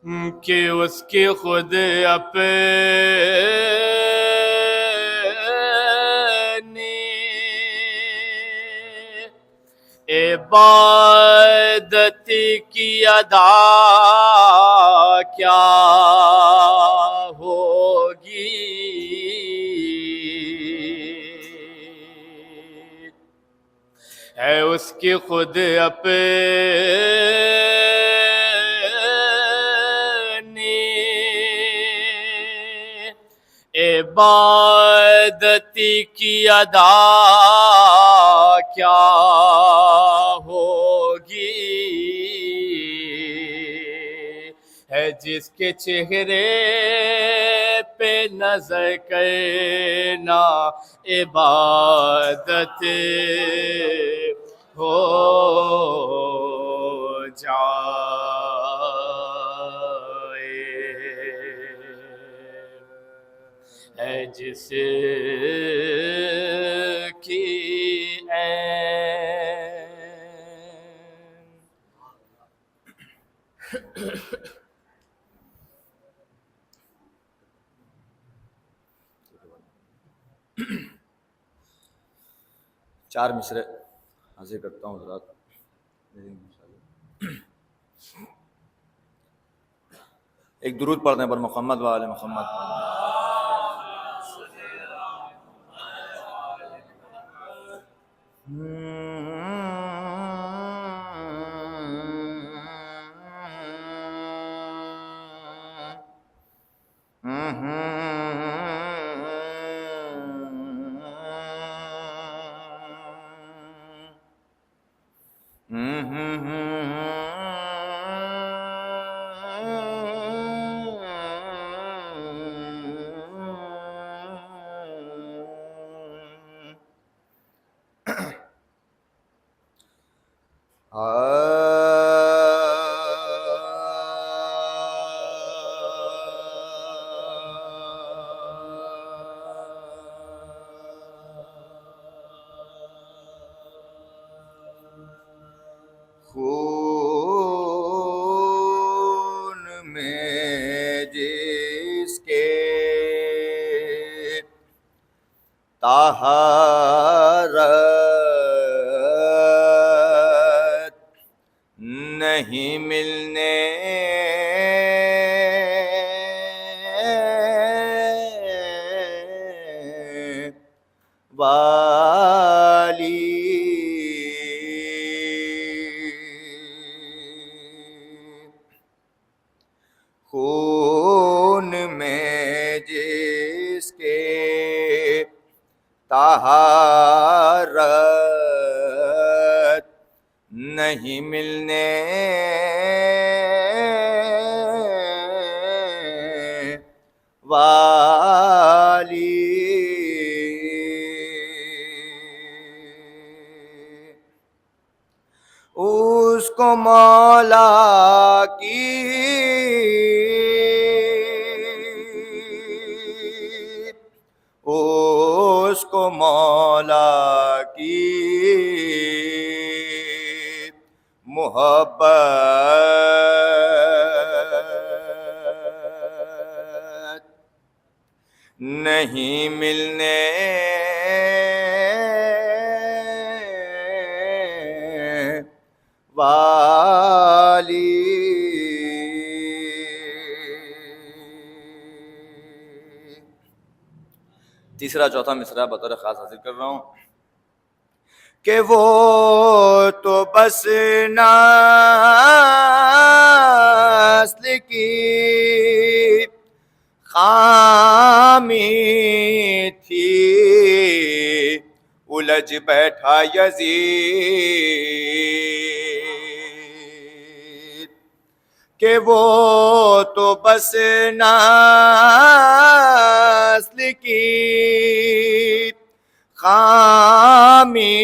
کہ اس کی خود اپنی عبادت کی ادا کیا ہوگی، ہے اس کی خود اپنی عبادت کی ادا کیا ہوگی، ہے جس کے چہرے پہ نظر کرنا عبادت ہو جائے، ہے جس کی چار مصرے حاضر کرتا ہوں حضرات. ایک درود پڑھنے پر محمد و آل محمد. خون میں جس کے طہارت نہیں ملنے والی، خون میں جس کے طہارت نہیں ملنے والی، اس کو مولا کی اس کو مولا کی محبت نہیں ملنے والی، تیسرا چوتھا مصرع بطور خاص حاضر کر رہا ہوں کہ وہ تو بس نسل کی خامی تھی، الجھ بیٹھا یزید، کہ وہ تو بس نسل کی خامی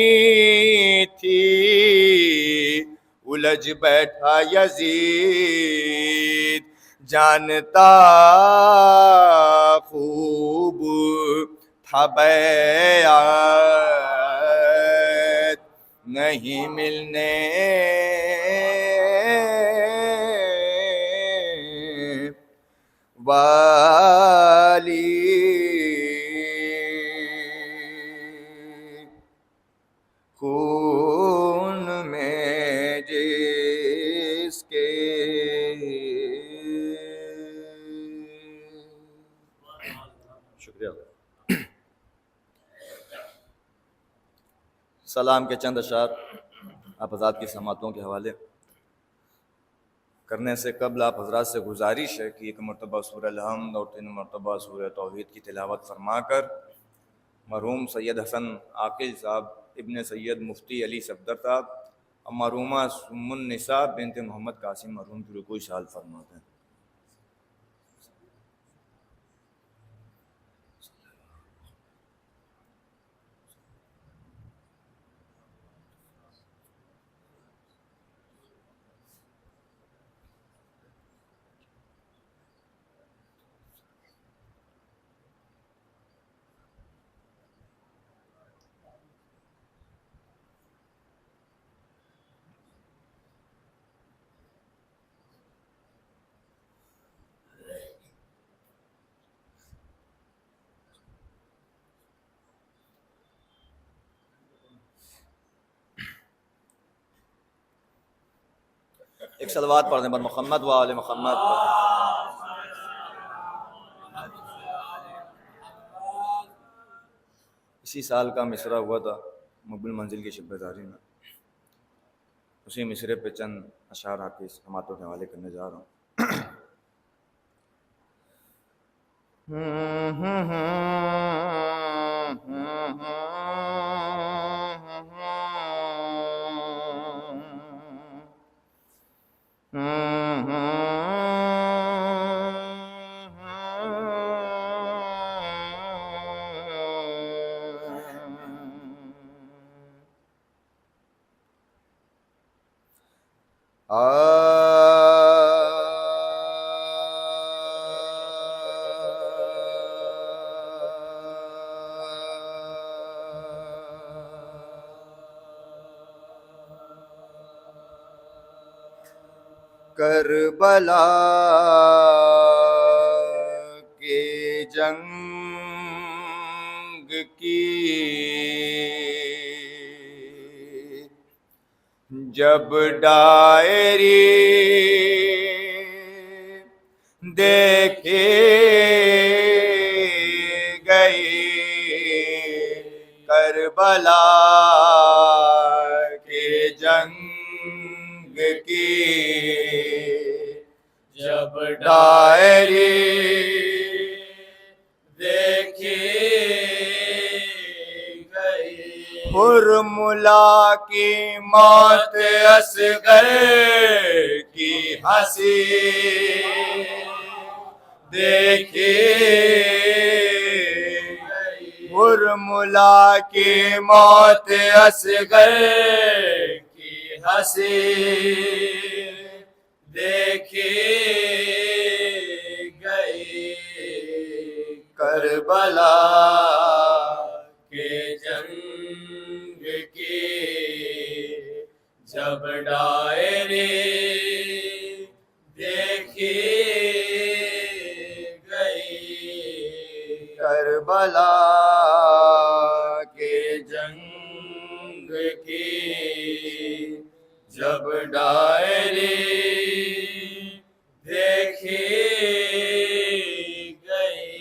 تھی، الجھ بیٹھا یزید، جانتا خوب تھا بیعت نہیں ملنے والی خون میں جس کے شکریہ. سلام کے چند اشعار آپ حضرات کی سماعتوں کے حوالے کرنے سے قبل آپ حضرات سے گزارش ہے کہ ایک مرتبہ سورہ الحمد اور 3 مرتبہ سورہ توحید کی تلاوت فرما کر مرحوم سید حسن عاقل صاحب ابن سید مفتی علی صفدر صاحب اور مرحومہ سم النساء بنت محمد قاسم مرحوم کی رکوع شال فرماتے ہیں. ایک صلوات پڑھ دیں بر محمد و آل محمد. اسی سال کا مصرع ہوا تھا مقبل منزل کی شب بیداری میں. اسی مصرے پہ چند اشعار آپ کی سماعتوں کے حوالے کرنے جا رہا ہوں. کربلا کے جنگ کی جب ڈائری دیکھے گئی کربلا کے جنگ کی جب ڈائری دیکھی گئی حرملا کی موت اصغر کی ہنسی دیکھی گئی حرملا کی موت اصغر کی ہنسی دیکھی گئی کربلا کے جنگ کی جب ڈائری دیکھی گئی کربلا کے جنگ کی جب ڈائری دیکھی گئی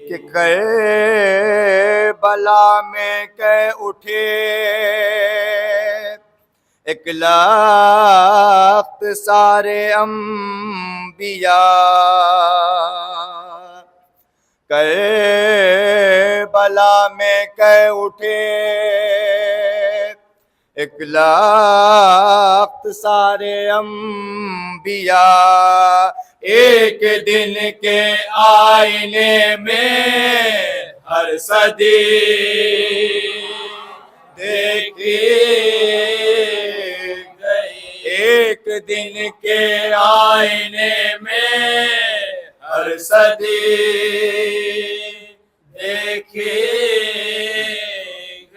کہ کربلا میں کہ اٹھے ایک لاکھ سارے انبیاء کربلا میں کہ اٹھے ایک لاکھ سارے انبیاء ایک دن کے آئینے میں ہر صدی دیکھی گئی ایک دن کے آئینے میں ہر صدی دیکھی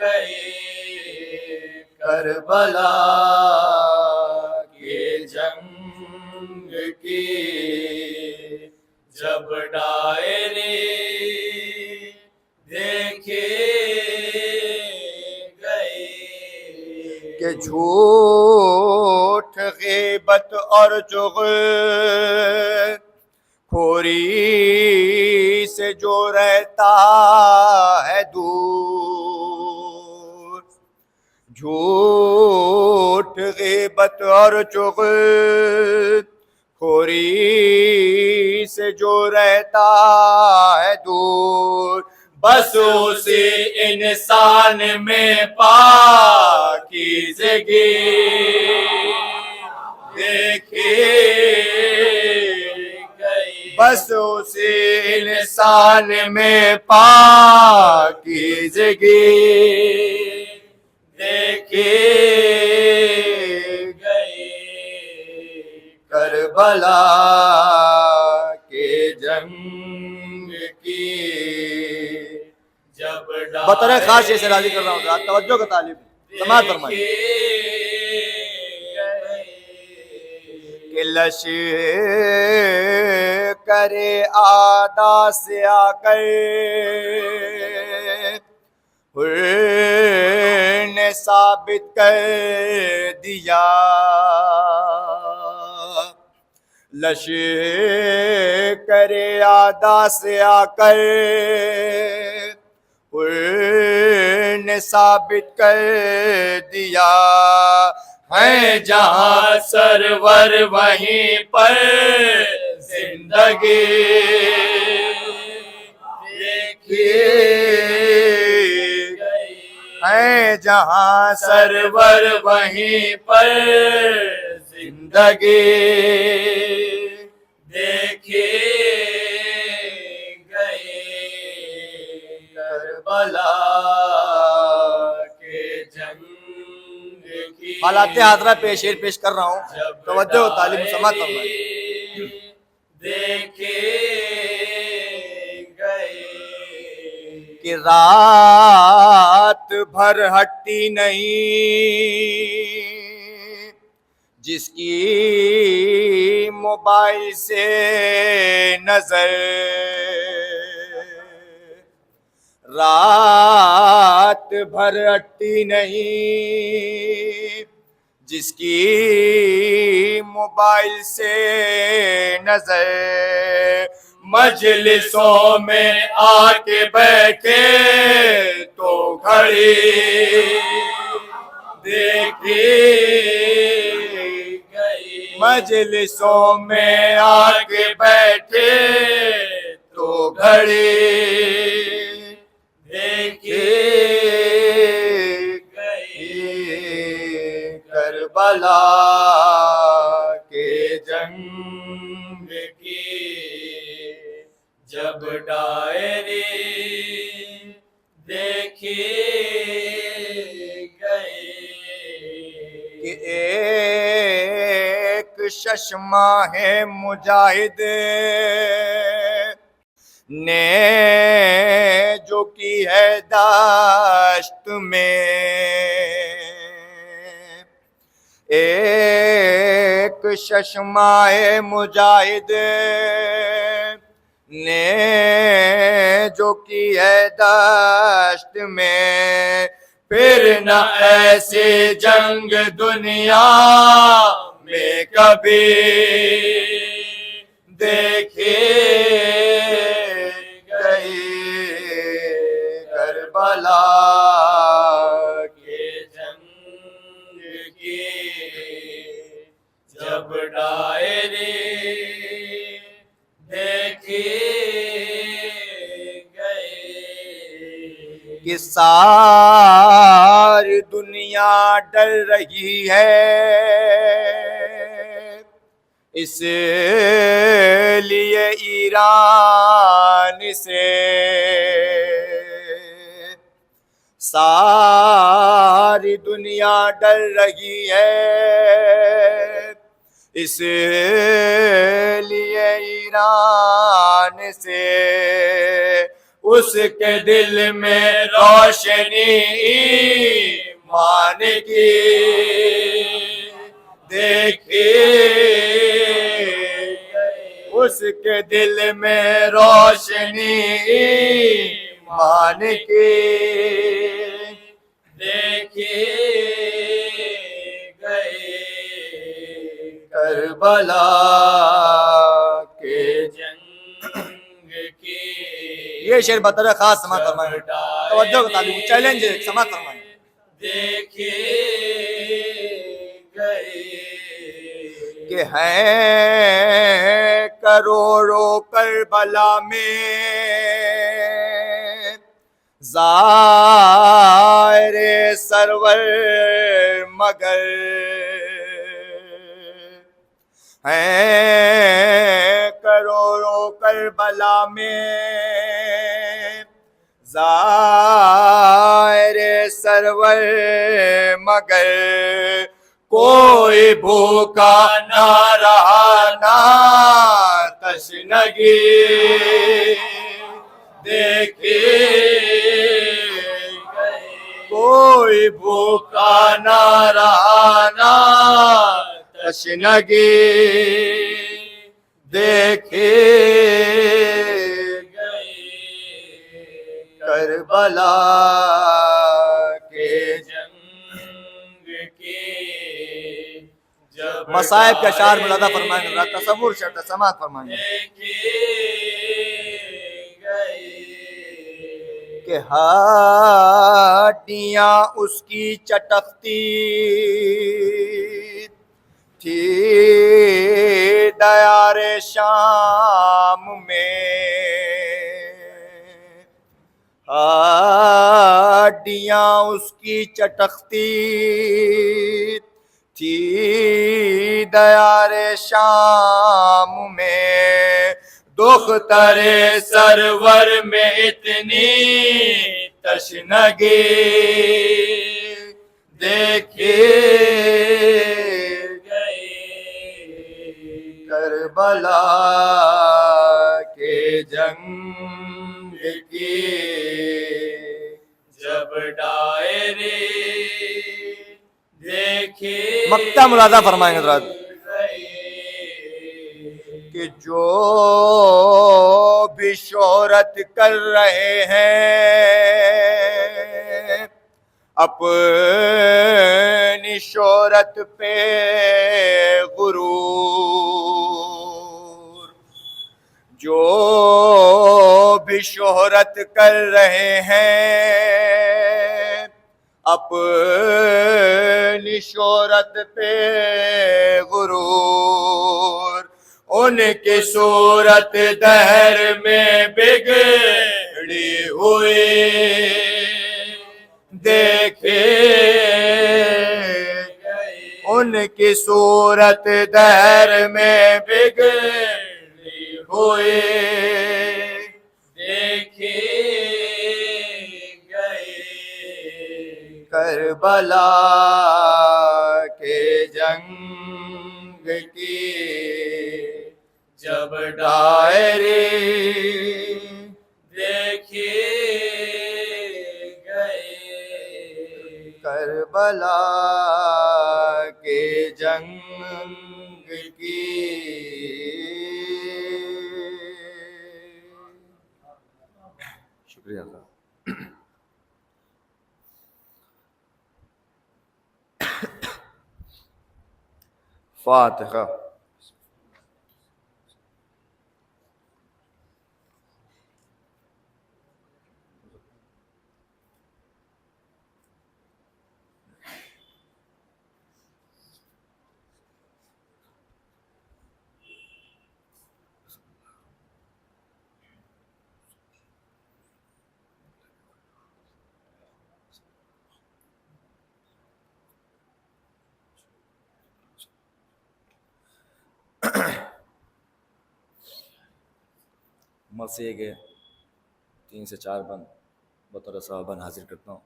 گئی کربلا کے جنگ کی جب ڈائرے دیکھے گئے کہ جھوٹ غیبت اور چغل خوری سے جو رہتا ہے دور، جھوٹ غیبت اور چغل خوری سے جو رہتا ہے دور، بس اسی انسان میں پاکیزگی دیکھے گئی، بس اسی انسان میں پاکیزگی دیکھے گئی، کربلا کے جنگ کی جب بطور خاص یہ سے راضی کر رہا ہوں ذرا توجہ کا طالب سماعت فرمائیے کہ لشکر کرے آدھا سے آ کر نے ثابت کر دیا، لشکر آدھا سے آ کر نے ثابت کر دیا، ہے جہاں سرور وہیں پر زندگی دیکھیے گئی، ہے جہاں سرور وہیں پر زندگی دیکھیے گئی، کربلا کے جنگ کی حالات حاضرہ پیش کر رہا ہوں، توجہ و تعلیم سماعت فرمائیے دیکھے گئے کہ رات بھر ہٹتی نہیں جس کی موبائل سے نظر، رات بھر ہٹتی نہیں جس کی موبائل سے نظر، مجلسوں میں آ کے بیٹھے تو گھڑی دیکھی گئی، مجلسوں میں آ کے بیٹھے تو گھڑی دیکھی گئی، کربلا کے جنگ کی جب ڈائری دیکھی گئی کہ ایک ششمہ ہے مجاہد نے جو کی ہے دشت میں، ایک ششمہ ہے مجاہد نے جو کی ہے دشت میں، پھر نہ ایسی جنگ دنیا میں کبھی دیکھی گئی، کربلا کے جنگ کی جب ڈائری دیکھی گئی کہ ساری دنیا ڈر رہی ہے اس لیے ایران سے، ساری دنیا ڈر رہی ہے اس لیے ایران سے، اس کے دل میں روشنی ایمان کی دیکھی گئی، اس کے دل میں روشنی ایمان کی دیکھے گئے کربلا کے جنگ کی. یہ شعر بطور خاص سماعت فرمائیں. توجہ کا تعلق چیلنج ہے، سماعت فرمائیں. دیکھے گئے کہ ہیں کروڑوں کربلا میں زائر سرور مگر ہیں کروڑوں کربلا میں زائر سرور مگر کوئی بھوکا نہ رہا نہ تشنگی دیکھے گئے کوئی بھوکا نہ رہا نہ تشنگی دیکھے گئے کربلا کے جنگ کی. مصائب کے اشعار ملاحظہ فرمائیں. تصور سے سماعت فرمائیں. کہ ہڈیاں اس کی چٹکتی تھی دیار شام میں ہڈیاں اس کی چٹکتی تھی دیار شام میں دختر سرور میں اتنی تشنگی دیکھے گئے کربلا کے جنگ کی. جب ڈائرے دیکھے مقطع ملاحظہ فرمائیں حضرات. کہ جو بھی شہرت کر رہے ہیں اپنی شہرت پہ غرور جو بھی شہرت کر رہے ہیں اپنی شہرت پہ غرور ان کی صورت دہر میں بگڑی ہوئی دیکھے گئے ان کی صورت دہر میں بگڑی ہوئی دیکھے گئے کربلا کے جنگ کی. جب ڈائرے دیکھے گئے کربلا کے جنگ کی. شکریہ صاحب. فاتحہ. مرثیے کے 3 سے 4 بند بطور صحابہ حاضر کرتا ہوں.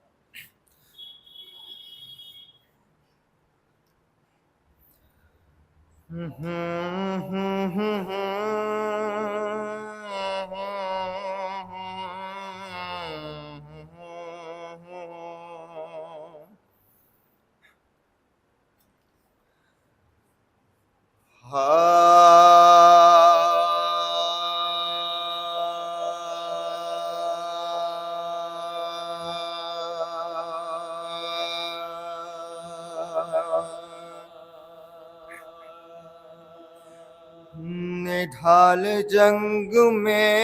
نڈھال جنگ میں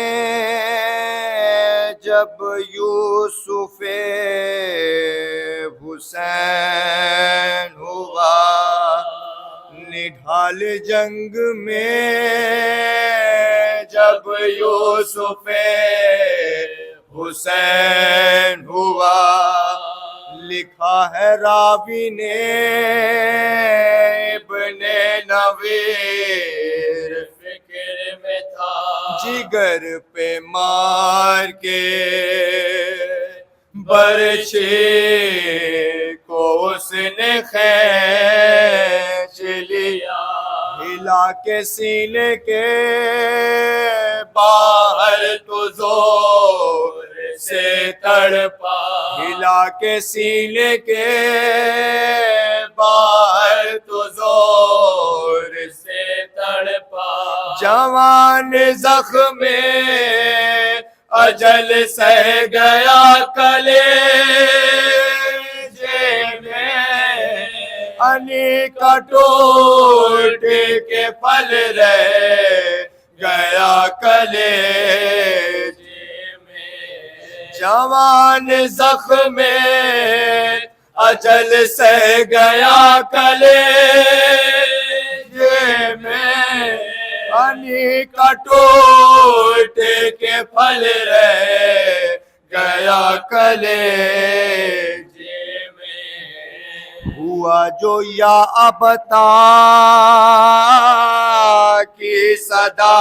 جب یوسف حسین ہوا، نڈھال جنگ میں جب یوسف حسین ہوا، لکھا ہے راوی نے ابن نویر، فکر میں تھا جگر پہ مار کے برچے کو اس نے کھینچ لیا، ہلا کے سینے کے باہر تو زور سے تڑپا، ہلا کے سینے کے باہر تو زور سے تڑپا، جوان زخم اجل سہ گیا کلیجے میں، انی کا ٹوٹ کے پھل رہ گیا کلیجے میں، جوان زخم اجل سہ گیا کلیجے میں، انی کا ٹوٹ کے پھل رہ گیا کلیجے میں، ہوا جو یا ابتا کی صدا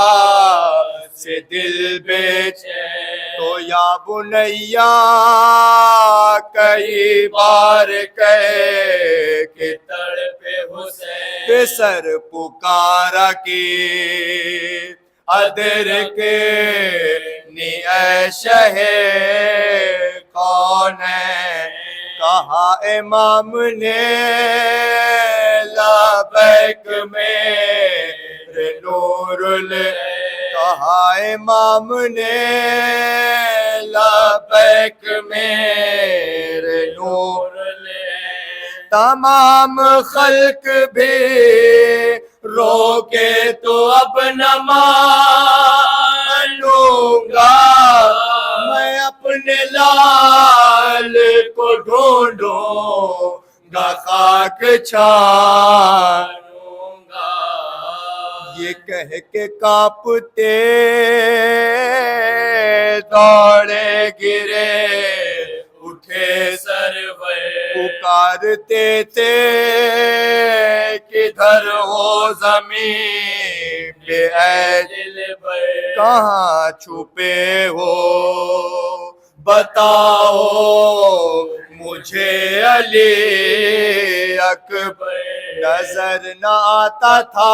سے دل بے چین، تو یا بنیا کئی بار کہے کہ تڑپے حسین، کہ سر پکارا کی ادر کے نی اے شہ کون ہے، کہا امام نے لبیک میرے نور کہا امام نے لبیک میرے نور، تمام خلق بھی روکے تو اب نہ مانوں گا، میں اپنے لال کو ڈھونڈوں گا، خاک چھانوں گا، یہ کہہ کے کانپتے دوڑے گرے اٹھے سرور، پکارتے تھے کدھر ہو زمین پہ اے دلبر، کہاں چھپے ہو بتاؤ مجھے علی اکبر، نظر نہ آتا تھا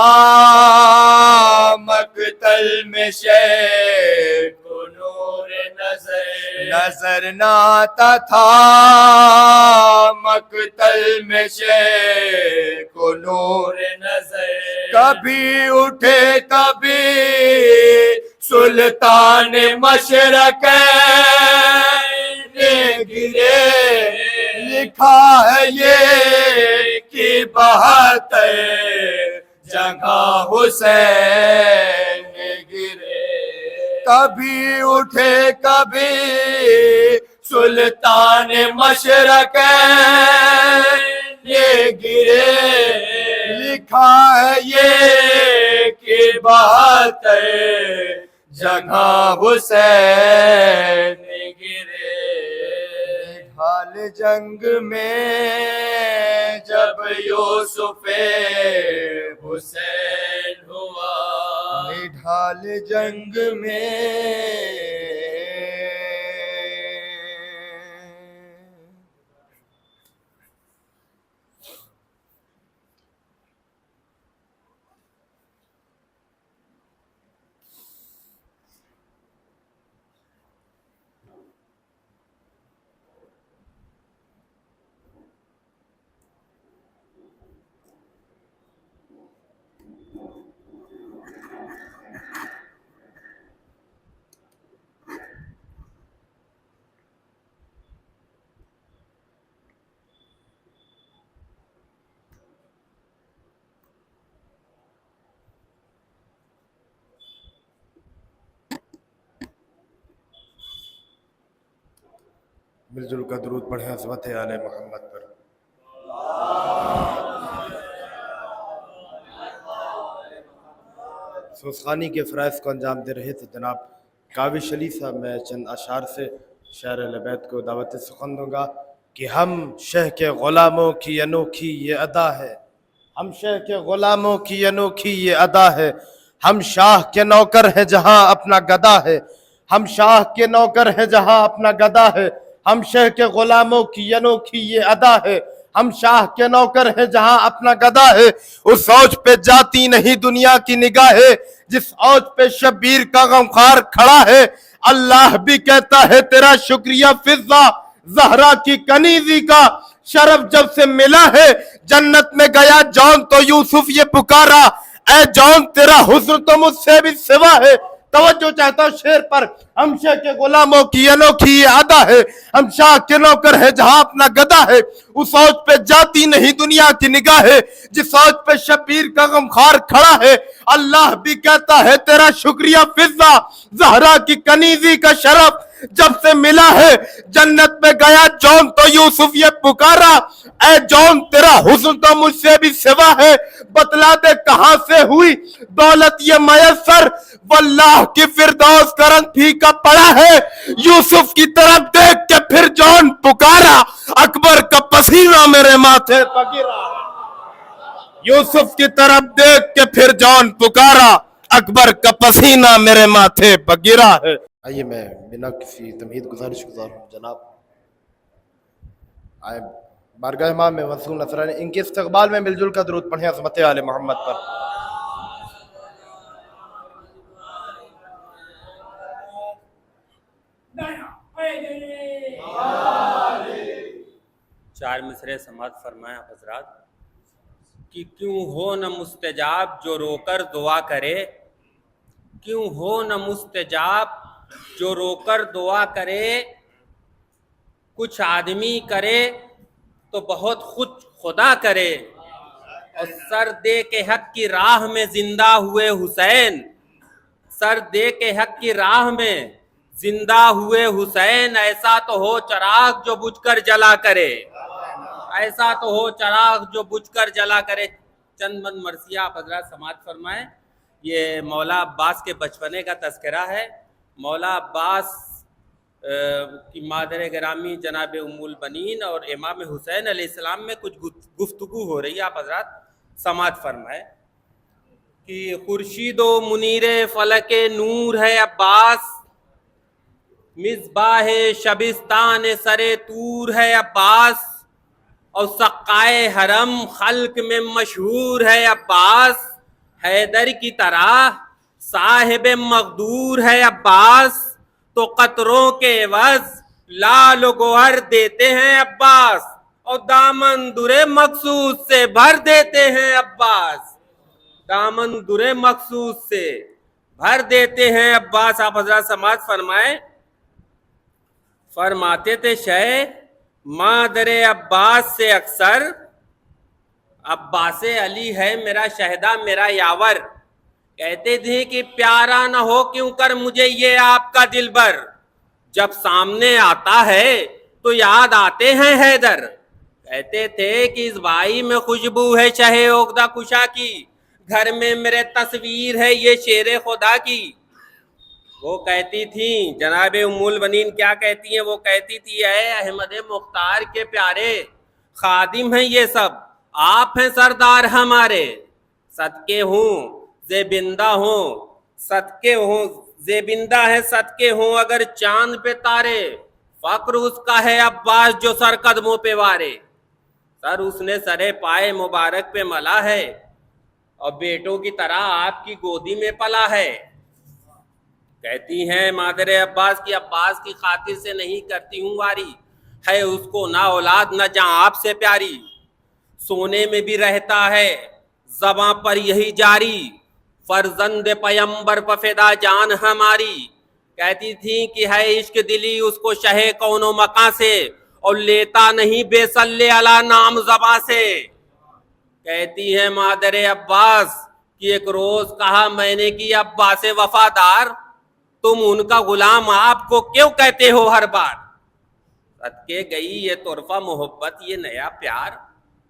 مقتل میں شیخ کو نور نظر نہ آتا تھا مقتل میں شیخ کو نور نظر، کبھی اٹھے کبھی سلطان مشرق گرے، لکھا ہے یہ کہ 72 جگہ حسین گرے، کبھی اٹھے کبھی سلطان مشرق یہ گرے، لکھا ہے یہ کہ 72 جگہ حسین گرے، ڈھال جنگ میں جب یوسف حسین ہوا، ڈھال جنگ میں مل جل کر درود پڑھیں عظمت آل محمد پر۔ سوسخانی کے فرائض کو انجام دے رہے تھے جناب کاوش علی صاحب، میں چند اشعار سے شاعر اہل بیت کو دعوت سخن دوں گا کہ ہم شہ کے غلاموں کی انوکھی یہ ادا ہے، ہم شہ کے غلاموں کی انوکھی یہ ادا ہے، ہم شاہ کے نوکر ہیں جہاں اپنا گدا ہے، ہم شاہ کے نوکر ہیں جہاں اپنا گدا ہے، ہم شہ کے غلاموں کی انوکھی یہ ادا ہے، ہم شاہ کے نوکر ہیں جہاں اپنا گدا ہے، اس اوج پہ جاتی نہیں دنیا کی نگاہیں، جس اوج پہ شبیر کا غمخوار کھڑا ہے، اللہ بھی کہتا ہے تیرا شکریہ فضہ، زہرا کی کنیزی کا شرف جب سے ملا ہے، جنت میں گیا جون تو یوسف یہ پکارا، اے جون تیرا حسن تو مجھ سے بھی سوا ہے۔ توجہ چاہتا ہوں شعر پر، ہم شاہ کے غلاموں کی انوکھی یہ ادا ہے، ہم شاہ کے نوکر ہے جہاں اپنا گدا ہے، اس اوج پہ جاتی نہیں دنیا کی نگاہیں، جس اوج پہ شبیر کا غمخوار کھڑا ہے، اللہ بھی کہتا ہے تیرا شکریہ فضہ، زہرا کی کنیزی کا شرف جب سے ملا ہے، جنت میں گیا جون تو یوسف یہ پکارا، اے جون تیرا حسن تو مجھ سے بھی سوا ہے، بتلا دے کہاں سے ہوئی دولت یہ میسر، واللہ کی فردوس کا رنگ پھیکا پڑا ہے، یوسف کی طرف دیکھ کے پھر جون پکارا، اکبر کا پسینہ میرے ماتھے پہ گرا ہے، یوسف کی طرف دیکھ کے پھر جون پکارا، اکبر کا پسینہ میرے ماتھے پہ گرا ہے۔ آئیے میں بنا کسی تمہید گزارش گزار ہوں جناب آئے بارگاہ امام میں منصور نصرانی، ان کے استقبال میں مل جل کا درود پڑھیں عظمت آل محمد پر۔ چار مصرے سماعت فرمائیں حضرات کہ کیوں ہو نہ مستجاب جو رو کر دعا کرے، کیوں ہو نہ مستجاب جو رو کر دعا کرے، کچھ آدمی کرے تو بہت خود خدا کرے، اور سر دے کے حق کی راہ میں زندہ ہوئے حسین، سر دے کے حق کی راہ میں زندہ ہوئے حسین، ایسا تو ہو چراغ جو بجھ کر جلا کرے، ایسا تو ہو چراغ جو بجھ کر جلا کرے۔ چند بند مرثیہ آپ حضرات سماعت فرمائیں۔ یہ مولا عباس کے بچپنے کا تذکرہ ہے۔ مولا عباس کی مادر گرامی جناب ام البنین اور امام حسین علیہ السلام میں کچھ گفتگو ہو رہی ہے، آپ حضرات سماعت فرمائیں کہ خورشید و منیر فلک نور ہے عباس، مصباح شبستان سر طور ہے عباس، اور سقائے حرم خلق میں مشہور ہے عباس، حیدر کی طرح صاحب مقدور ہے عباس، تو قطروں کے عوض لال و گوہر دیتے ہیں عباس، اور دامن در مقصود سے بھر دیتے ہیں عباس، دامن در مقصود سے بھر دیتے ہیں عباس۔ آپ حضرات سماعت فرمائیں، فرماتے تھے شیخ مادر عباس سے اکثر، عباس علی ہے میرا شہدا میرا یاور، کہتے تھے کہ پیارا نہ ہو کیوں کر مجھے یہ آپ کا دلبر، جب سامنے آتا ہے تو یاد آتے ہیں حیدر، کہتے تھے کہ اس بھائی میں خوشبو ہے شہ عقدہ کشا کی، گھر میں میرے تصویر ہے یہ شیر خدا کی۔ وہ کہتی تھیں جناب ام البنین کیا کہتی ہیں، وہ کہتی تھی اے احمد مختار کے پیارے خادم ہیں یہ سب، آپ ہیں سردار ہمارے، صدقے ہوں زیبندہ ہوں، صدقے ہوں زیبندہ ہے صدقے ہوں اگر چاند پہ تارے، فقر اس کا ہے عباس جو سر قدموں پہ وارے، سر اس نے سرے پائے مبارک پہ ملا ہے، اور بیٹوں کی طرح آپ کی گودی میں پلا ہے۔ کہتی ہیں مادر عباس کی عباس کی خاطر سے نہیں کرتی ہوں واری، ہے اس کو نہ اولاد نہ جہاں آپ سے پیاری، سونے میں بھی رہتا ہے زباں پر یہی جاری، فرزند پیمبر پہ فدا جان ہماری۔ کہتی تھی کہ ہے عشق دلی اس کو شہ کون و مکاں سے، اور لیتا نہیں بے صلی علی نام زباں سے۔ کہتی ہے مادر عباس کہ ایک روز کہا میں نے کہ عباس وفادار، تم ان کا غلام آپ کو کیوں کہتے ہو ہر بار؟ صدقے گئی یہ طرفہ محبت یہ نیا پیار،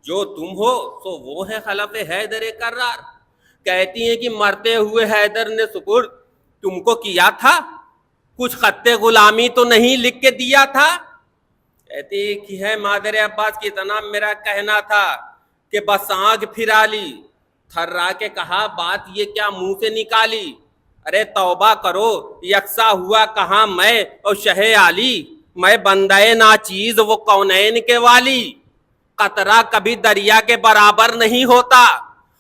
جو تم ہو سو وہ ہے خلف حیدر کرار۔ کہتی ہیں کہ مرتے ہوئے حیدر نے سپرد تم کو کیا تھا، کچھ خط غلامی تو نہیں لکھ کے دیا تھا؟ کہتی کہ ہے مادر عباس کی اتنا میرا کہنا تھا کہ بس آنکھ پھرا لی، تھرا کے کہا بات یہ کیا منہ سے نکالی، ارے توبہ کرو یکساں ہوا کہاں میں اور شہ عالی، میں بندہ ناچیز وہ کونین کے والی، قطرہ کبھی دریا کے برابر نہیں ہوتا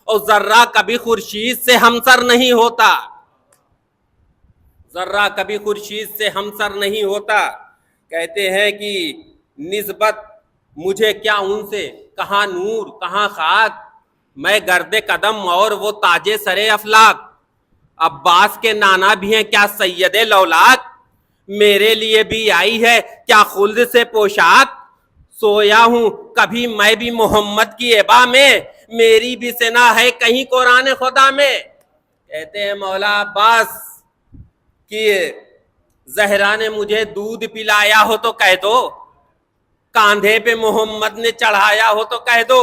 اور ذرہ کبھی خورشید سے ہمسر نہیں ہوتا، ذرہ کبھی خورشید سے ہمسر نہیں ہوتا۔ کہتے ہیں کہ نسبت مجھے کیا ان سے، کہاں نور کہاں خاک، میں گرد قدم اور وہ تاج سر افلاک، عباس کے نانا بھی ہیں کیا سید لولاک، میرے لیے بھی آئی ہے کیا خلد سے پوشاک، سویا ہوں کبھی میں بھی محمد کی ابا میں، میری بھی سنا ہے کہیں قرآن خدا میں۔ کہتے ہیں مولا عباس کہ زہرا نے مجھے دودھ پلایا ہو تو کہہ دو، کاندھے پہ محمد نے چڑھایا ہو تو کہہ دو،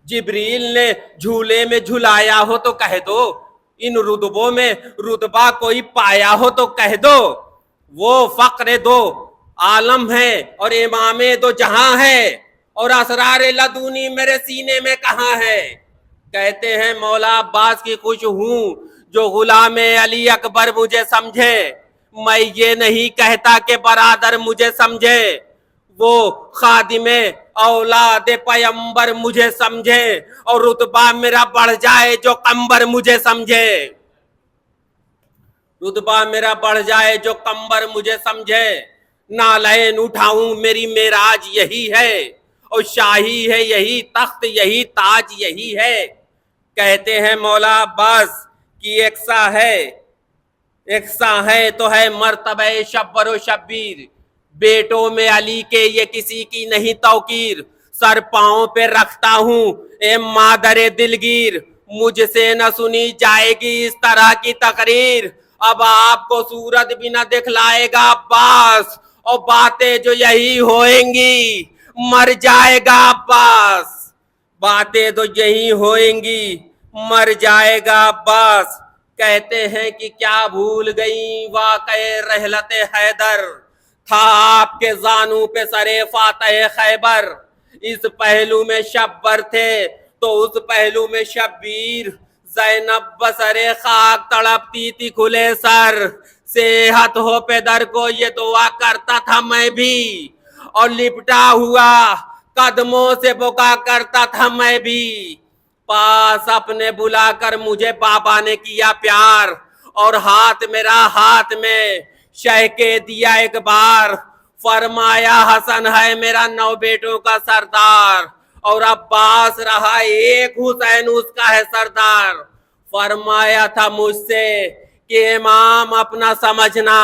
جبریل نے جھولے میں جھلایا ہو تو کہہ دو، ان رتبوں میں رتبہ کوئی پایا ہو تو کہہ دو، وہ فقر دو عالم ہے اور امام دو جہاں ہے، اور اسرار لدونی میرے سینے میں کہاں ہے۔ کہتے ہیں مولا عباس کی خوش ہوں جو غلام علی اکبر مجھے سمجھے، میں یہ نہیں کہتا کہ برادر مجھے سمجھے، وہ خادم اولاد پیمبر مجھے سمجھے، اور رتبہ میرا بڑھ جائے جو قمبر مجھے سمجھے، رتبہ میرا بڑھ جائے جو قمبر مجھے سمجھے، نالین اٹھاؤں میری معراج یہی ہے، اور شاہی ہے یہی تخت یہی تاج یہی ہے۔ کہتے ہیں مولا عباس کی یکساں ہے تو ہے مرتبہ شبر و شبیر، بیٹوں میں علی کے یہ کسی کی نہیں توقیر، سر پاؤں پہ رکھتا ہوں اے مادر دلگیر، مجھ سے نہ سنی جائے گی اس طرح کی تقریر، اب آپ کو صورت بھی نہ دکھلائے گا عباس، اور باتیں جو یہی ہوئیں گی مر جائے گا عباس، باتیں تو یہی ہوئیں گی مر جائے گا عباس۔ کہتے ہیں کہ کیا بھول گئی واقع رحلت حیدر، تھا آپ کے زانوں پہ سرے فاتح خیبر، اس پہلو میں شبر تھے تو اس پہلو میں شبیر، زینب بسر خاک تڑپتی تھی کھلے سر، صحت ہو پدر کو یہ دعا کرتا تھا میں بھی، اور لپٹا ہوا قدموں سے بکا کرتا تھا میں بھی، پاس اپنے بلا کر مجھے بابا نے کیا پیار، اور ہاتھ میرا ہاتھ میں شہ کے دیا ایک بار، فرمایا حسن ہے میرا 9 بیٹوں کا سردار، اور عباس رہا ایک حسین اس کا ہے سردار، فرمایا تھا مجھ سے کہ امام اپنا سمجھنا،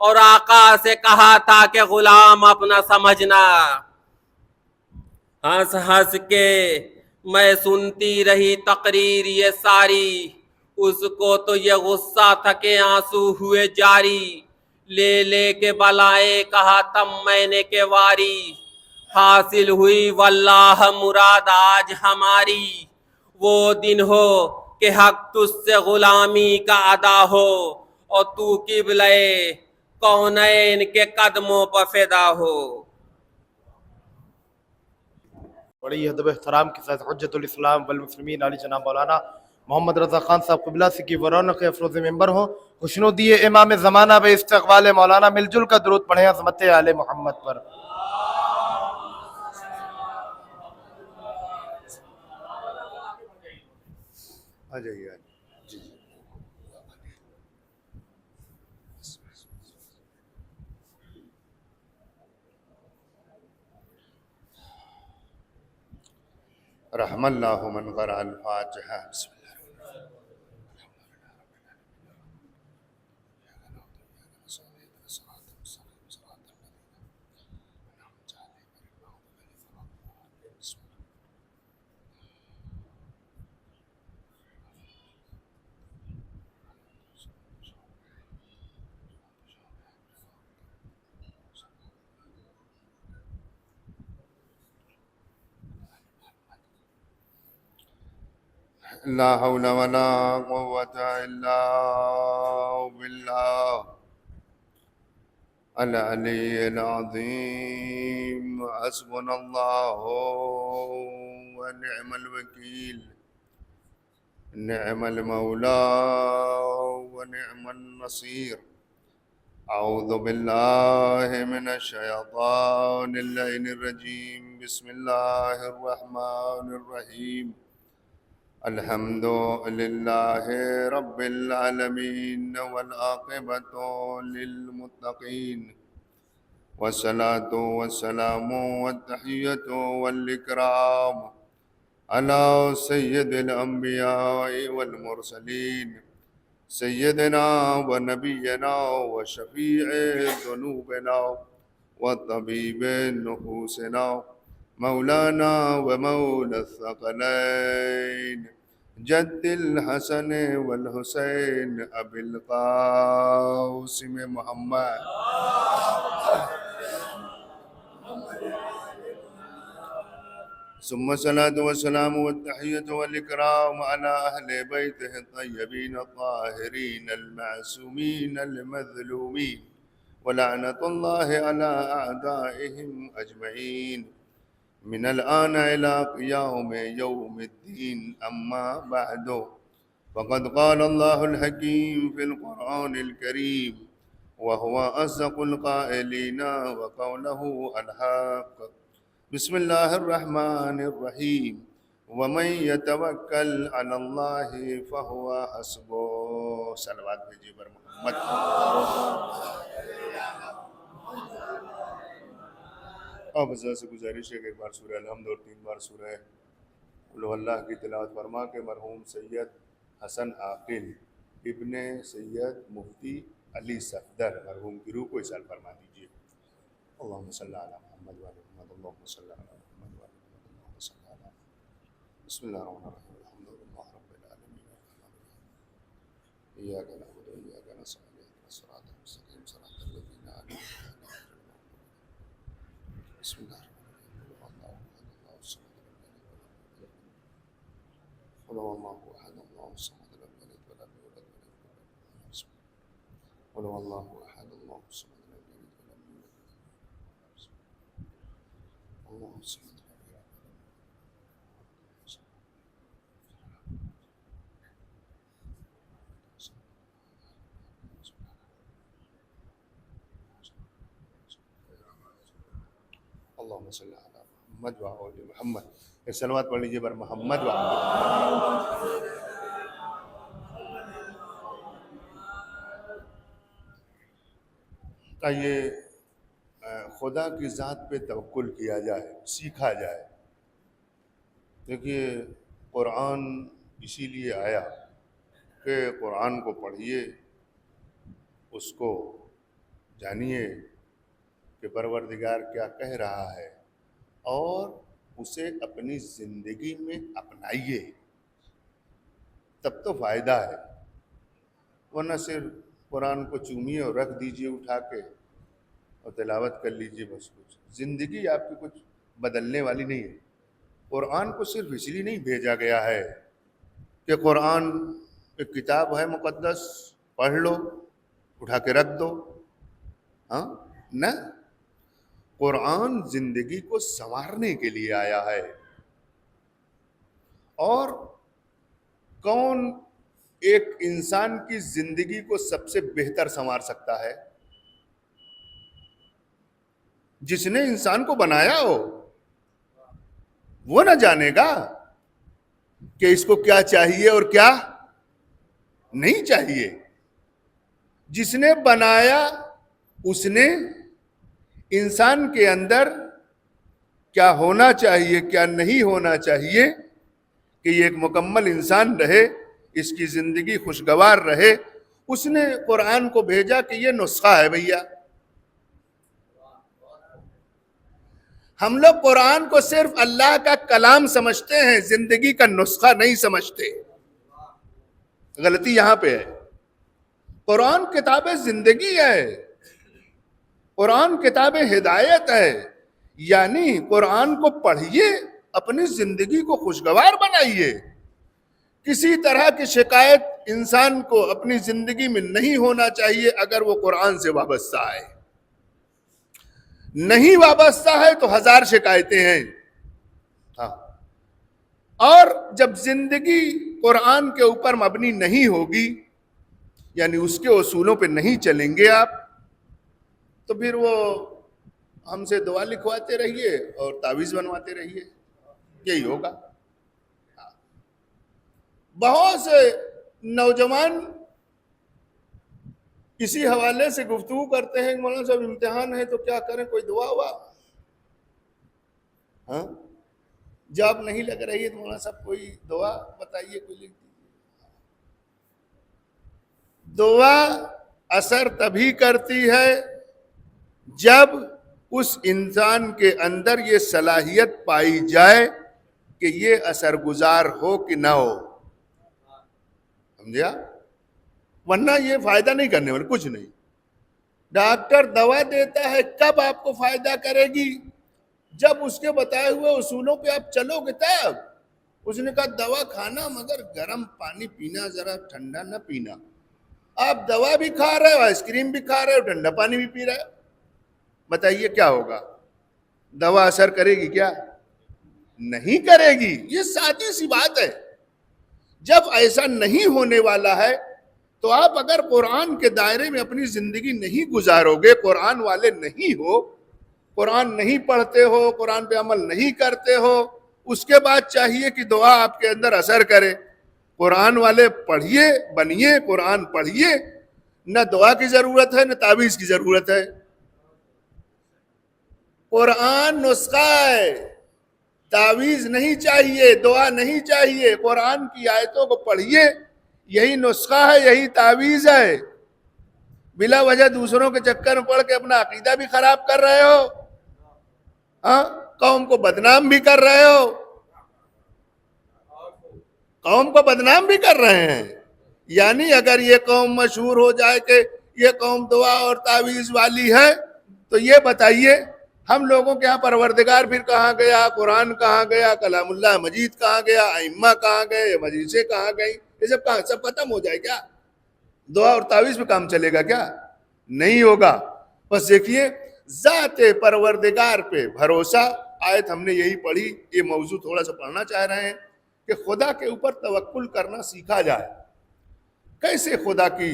اور آقا سے کہا تھا کہ غلام اپنا سمجھنا۔ ہنس ہنس کے میں سنتی رہی تقریر یہ ساری، اس کو تو یہ غصہ تھا کہ آنسو ہوئے جاری، لے لے کے بلائے کہا تم میں نے کہ واری، حاصل ہوئی واللہ مراد آج ہماری، وہ دن ہو کہ حق تجھ سے غلامی کا ادا ہو، اور تو قبلہ کونین کے قدموں پر فدا ہو۔ بڑی ادب احترام کے ساتھ حجت الاسلام والمسلمین علی جناب مولانا محمد رضا خان صاحب قبلہ سے کی ورونق افروز ممبر ہوں، خوشنودی امام زمانہ بے استقبال مولانا، مل جل کا درود پڑھیں عظمت آل محمد پر۔ آ جائیے جی رحم اللہ من قرأ الفاتحہ۔ بسم اللہ لا حول ولا قوة إلا بالله العلي العظيم. حسبنا الله ونعم الوكيل، نعم المولى ونعم النصير. أعوذ بالله من الشيطان اللعين الرجيم. بسم الله الرحمن الرحيم. الحمد لله رب العالمين والعاقبة للمتقين، والصلاة والسلام والتحية والإكرام على سيد الأنبياء والمرسلين، سيدنا ونبينا وشفيع ذنوبنا وطبيب نفوسنا مولانا ومولى الثقلين جد الحسن والحسين أبي القاسم محمد ثم الصلاة والسلام والتحية والإكرام على أهل بيته الطيبين الطاهرين المعصومين المظلومين، ولعنة الله على أعدائهم أجمعين من الآن إلى قيام يوم الدين. أما بعد، فقد قال الله الحكيم في القرآن الكريم وهو أصدق القائلين وقوله الحق. بسم الله الرحمن الرحيم. ومن يتوكل على الله فهو حسبه. صلوات بھیجیے بر محمد. اب حضرت سے گزارش ہے کہ ایک بار سورہ الحمد اور 3 بار سورہ قل هو اللہ کی تلاوت فرما کے مرحوم سید حسن عاقل ابن سید مفتی علی صفدر مرحوم کی روح کو اصال فرما دیجیے. اللہم صلی علی محمد وعلی محمد. اللہم صلی علی محمد وعلی محمد. اللہم صلی علی محمد. بسم اللہ الرحمن الرحیم. الحمد للہ رب العالمین ایاک نعبد و ایاک نستعین اهدنا الصراط المستقیم صراط الذین انعمت علیہم. بسم اللہ الرحمن الرحیم. قل هو اللہ احد اللہ الصمد لم یلد ولم یولد ولم یکن له کفوا احد. قل هو اللہ احد اللہ الصمد لم یلد ولم یولد ولم یکن له اللہ الصمد. اللہم صلی علی محمد وعلی محمد. ایک صلوات پڑھ لیجیے بر محمد وعلی محمد. آئیے خدا کی ذات پہ توکل کیا جائے، سیکھا جائے. دیکھیے قرآن اسی لیے آیا کہ قرآن کو پڑھیے، اس کو جانیے کہ پروردگار کیا کہہ رہا ہے اور اسے اپنی زندگی میں اپنائیے، تب تو فائدہ ہے. ورنہ صرف قرآن کو چومیے اور رکھ دیجیے اٹھا کے اور تلاوت کر لیجیے بس. کچھ زندگی آپ کی کچھ بدلنے والی نہیں ہے. قرآن کو صرف اس لیے نہیں بھیجا گیا ہے کہ قرآن ایک کتاب ہے مقدس، پڑھ لو اٹھا کے رکھ دو. ہاں نہ، قرآن زندگی کو سنوارنے کے لیے آیا ہے. اور کون ایک انسان کی زندگی کو سب سے بہتر سنوار سکتا ہے؟ جس نے انسان کو بنایا ہو. وہ نہ جانے گا کہ اس کو کیا چاہیے اور کیا نہیں چاہیے. جس نے بنایا اس نے انسان کے اندر کیا ہونا چاہیے کیا نہیں ہونا چاہیے کہ یہ ایک مکمل انسان رہے، اس کی زندگی خوشگوار رہے. اس نے قرآن کو بھیجا کہ یہ نسخہ ہے بھیا. ہم لوگ قرآن کو صرف اللہ کا کلام سمجھتے ہیں، زندگی کا نسخہ نہیں سمجھتے. غلطی یہاں پہ ہے. قرآن کتاب زندگی ہے، قرآن کتاب ہدایت ہے. یعنی قرآن کو پڑھیے، اپنی زندگی کو خوشگوار بنائیے کسی طرح کی شکایت انسان کو اپنی زندگی میں نہیں ہونا چاہیے اگر وہ قرآن سے وابستہ ہے. نہیں وابستہ ہے تو ہزار شکایتیں ہیں. ہاں، اور جب زندگی قرآن کے اوپر مبنی نہیں ہوگی، یعنی اس کے اصولوں پہ نہیں چلیں گے آپ، تو پھر وہ ہم سے دعا لکھواتے رہیے اور تعویذ بنواتے رہیے، یہی ہوگا. بہت سے نوجوان اسی حوالے سے گفتگو کرتے ہیں، مولانا صاحب امتحان ہے تو کیا کریں، کوئی دعا ہوا؟ ہاں، جاب نہیں لگ رہی ہے تو مولانا صاحب کوئی دعا بتائیے، کوئی لکھ دیجیے. دعا اثر تبھی کرتی ہے جب اس انسان کے اندر یہ صلاحیت پائی جائے کہ یہ اثر گزار ہو کہ نہ ہو. سمجھا؟ ورنہ یہ فائدہ نہیں کرنے والے، کچھ نہیں. ڈاکٹر دوا دیتا ہے، کب آپ کو فائدہ کرے گی؟ جب اس کے بتائے ہوئے اصولوں پہ آپ چلو گے تب. اس نے کہا دوا کھانا مگر گرم پانی پینا، ذرا ٹھنڈا نہ پینا. آپ دوا بھی کھا رہے ہو، آئس کریم بھی کھا رہے ہو، ٹھنڈا پانی بھی پی رہے ہو. بتائیے کیا ہوگا؟ دوا اثر کرے گی کیا؟ نہیں کرے گی. یہ سادی سی بات ہے. جب ایسا نہیں ہونے والا ہے تو آپ اگر قرآن کے دائرے میں اپنی زندگی نہیں گزارو گے، قرآن والے نہیں ہو، قرآن نہیں پڑھتے ہو، قرآن پہ عمل نہیں کرتے ہو، اس کے بعد چاہیے کہ دعا آپ کے اندر اثر کرے. قرآن والے پڑھیے، بنیے، قرآن پڑھیے. نہ دعا کی ضرورت ہے، نہ تعویذ کی ضرورت ہے. قرآن نسخہ ہے، تعویذ نہیں چاہیے، دعا نہیں چاہیے. قرآن کی آیتوں کو پڑھیے، یہی نسخہ ہے، یہی تعویذ ہے. بلا وجہ دوسروں کے چکر میں پڑھ کے اپنا عقیدہ بھی خراب کر رہے ہو، ہاں، قوم کو بدنام بھی کر رہے ہو، قوم کو بدنام بھی کر رہے ہیں. یعنی اگر یہ قوم مشہور ہو جائے کہ یہ قوم دعا اور تعویذ والی ہے تو یہ بتائیے ہم لوگوں کے ہاں پروردگار پھر کہاں گیا، قرآن کہاں گیا، کلام اللہ مجید کہاں گیا، ائمہ کہاں گئے، مجلسیں کہاں گئی، یہ سب کہاں، سب ختم ہو جائے کیا؟ دعا اور تعویذ پہ کام چلے گا کیا؟ نہیں ہوگا. بس دیکھیے ذات پروردگار پہ بھروسہ. آیت ہم نے یہی پڑھی. یہ موضوع تھوڑا سا پڑھنا چاہ رہے ہیں کہ خدا کے اوپر توکل کرنا سیکھا جائے. کیسے خدا کی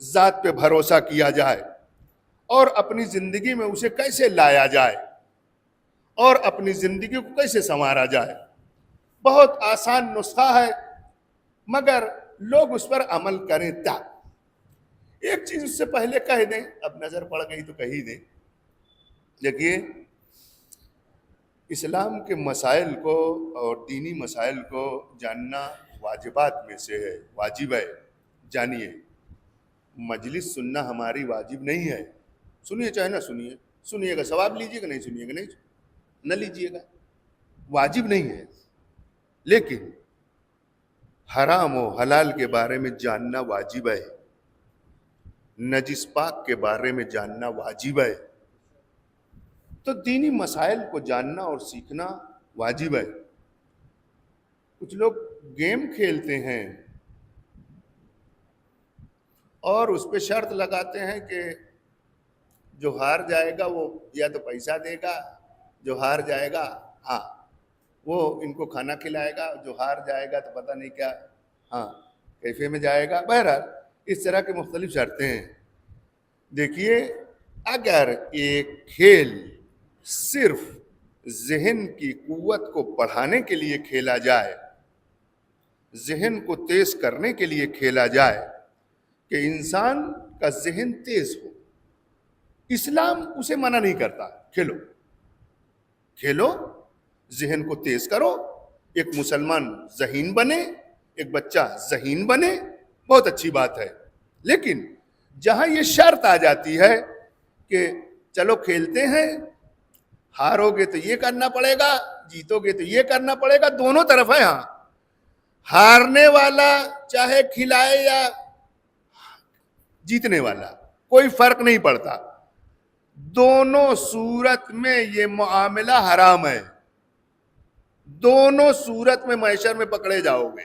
ذات پہ بھروسہ کیا جائے اور اپنی زندگی میں اسے کیسے لایا جائے اور اپنی زندگی کو کیسے سنوارا جائے. بہت آسان نسخہ ہے مگر لوگ اس پر عمل کریں تب. ایک چیز اس سے پہلے کہہ دیں، اب نظر پڑ گئی تو کہی دیں. دیکھیے اسلام کے مسائل کو اور دینی مسائل کو جاننا واجبات میں سے ہے، واجب ہے. جانیے، مجلس سننا ہماری واجب نہیں ہے. سنیے چاہے نہ سنیے، سنیے گا ثواب لیجیے گا، نہیں سنیے گا نہیں نہ لیجیے گا. واجب نہیں ہے، لیکن حرام و حلال کے بارے میں جاننا واجب ہے. نجس پاک کے بارے میں جاننا واجب ہے. تو دینی مسائل کو جاننا اور سیکھنا واجب ہے. کچھ لوگ گیم کھیلتے ہیں اور اس پہ شرط لگاتے ہیں کہ جو ہار جائے گا وہ یا تو پیسہ دے گا، جو ہار جائے گا ہاں وہ ان کو کھانا کھلائے گا، جو ہار جائے گا تو پتہ نہیں کیا ہاں کیفے میں جائے گا. بہرحال اس طرح کے مختلف شرطیں ہیں. دیکھیے اگر ایک کھیل صرف ذہن کی قوت کو بڑھانے کے لیے کھیلا جائے، ذہن کو تیز کرنے کے لیے کھیلا جائے کہ انسان کا ذہن تیز ہو، اسلام اسے منع نہیں کرتا. کھیلو کھیلو، ذہن کو تیز کرو. ایک مسلمان ذہین بنے، ایک بچہ ذہین بنے، بہت اچھی بات ہے. لیکن جہاں یہ شرط آ جاتی ہے کہ چلو کھیلتے ہیں، ہارو گے تو یہ کرنا پڑے گا، جیتو گے تو یہ کرنا پڑے گا، دونوں طرف ہے. ہاں ہارنے والا چاہے کھلائے یا جیتنے والا کوئی فرق نہیں پڑتا، دونوں صورت میں یہ معاملہ حرام ہے. دونوں صورت میں محشر میں پکڑے جاؤ گے.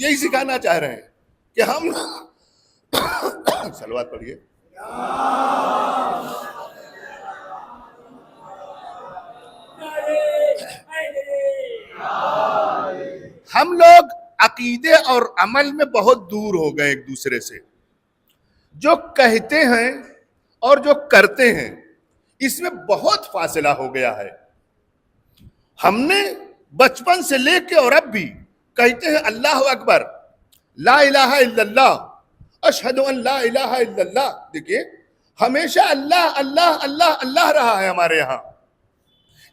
یہی سکھانا چاہ رہے ہیں کہ ہم صلوات پڑھیے. ہم لوگ عقیدے اور عمل میں بہت دور ہو گئے ایک دوسرے سے. جو کہتے ہیں اور جو کرتے ہیں اس میں بہت فاصلہ ہو گیا ہے. ہم نے بچپن سے لے کے اور اب بھی کہتے ہیں اللہ اکبر، لا الہ الا اللہ، اشہد ان لا الہ الا اللہ. دیکھیے ہمیشہ اللہ اللہ اللہ اللہ رہا ہے ہمارے یہاں.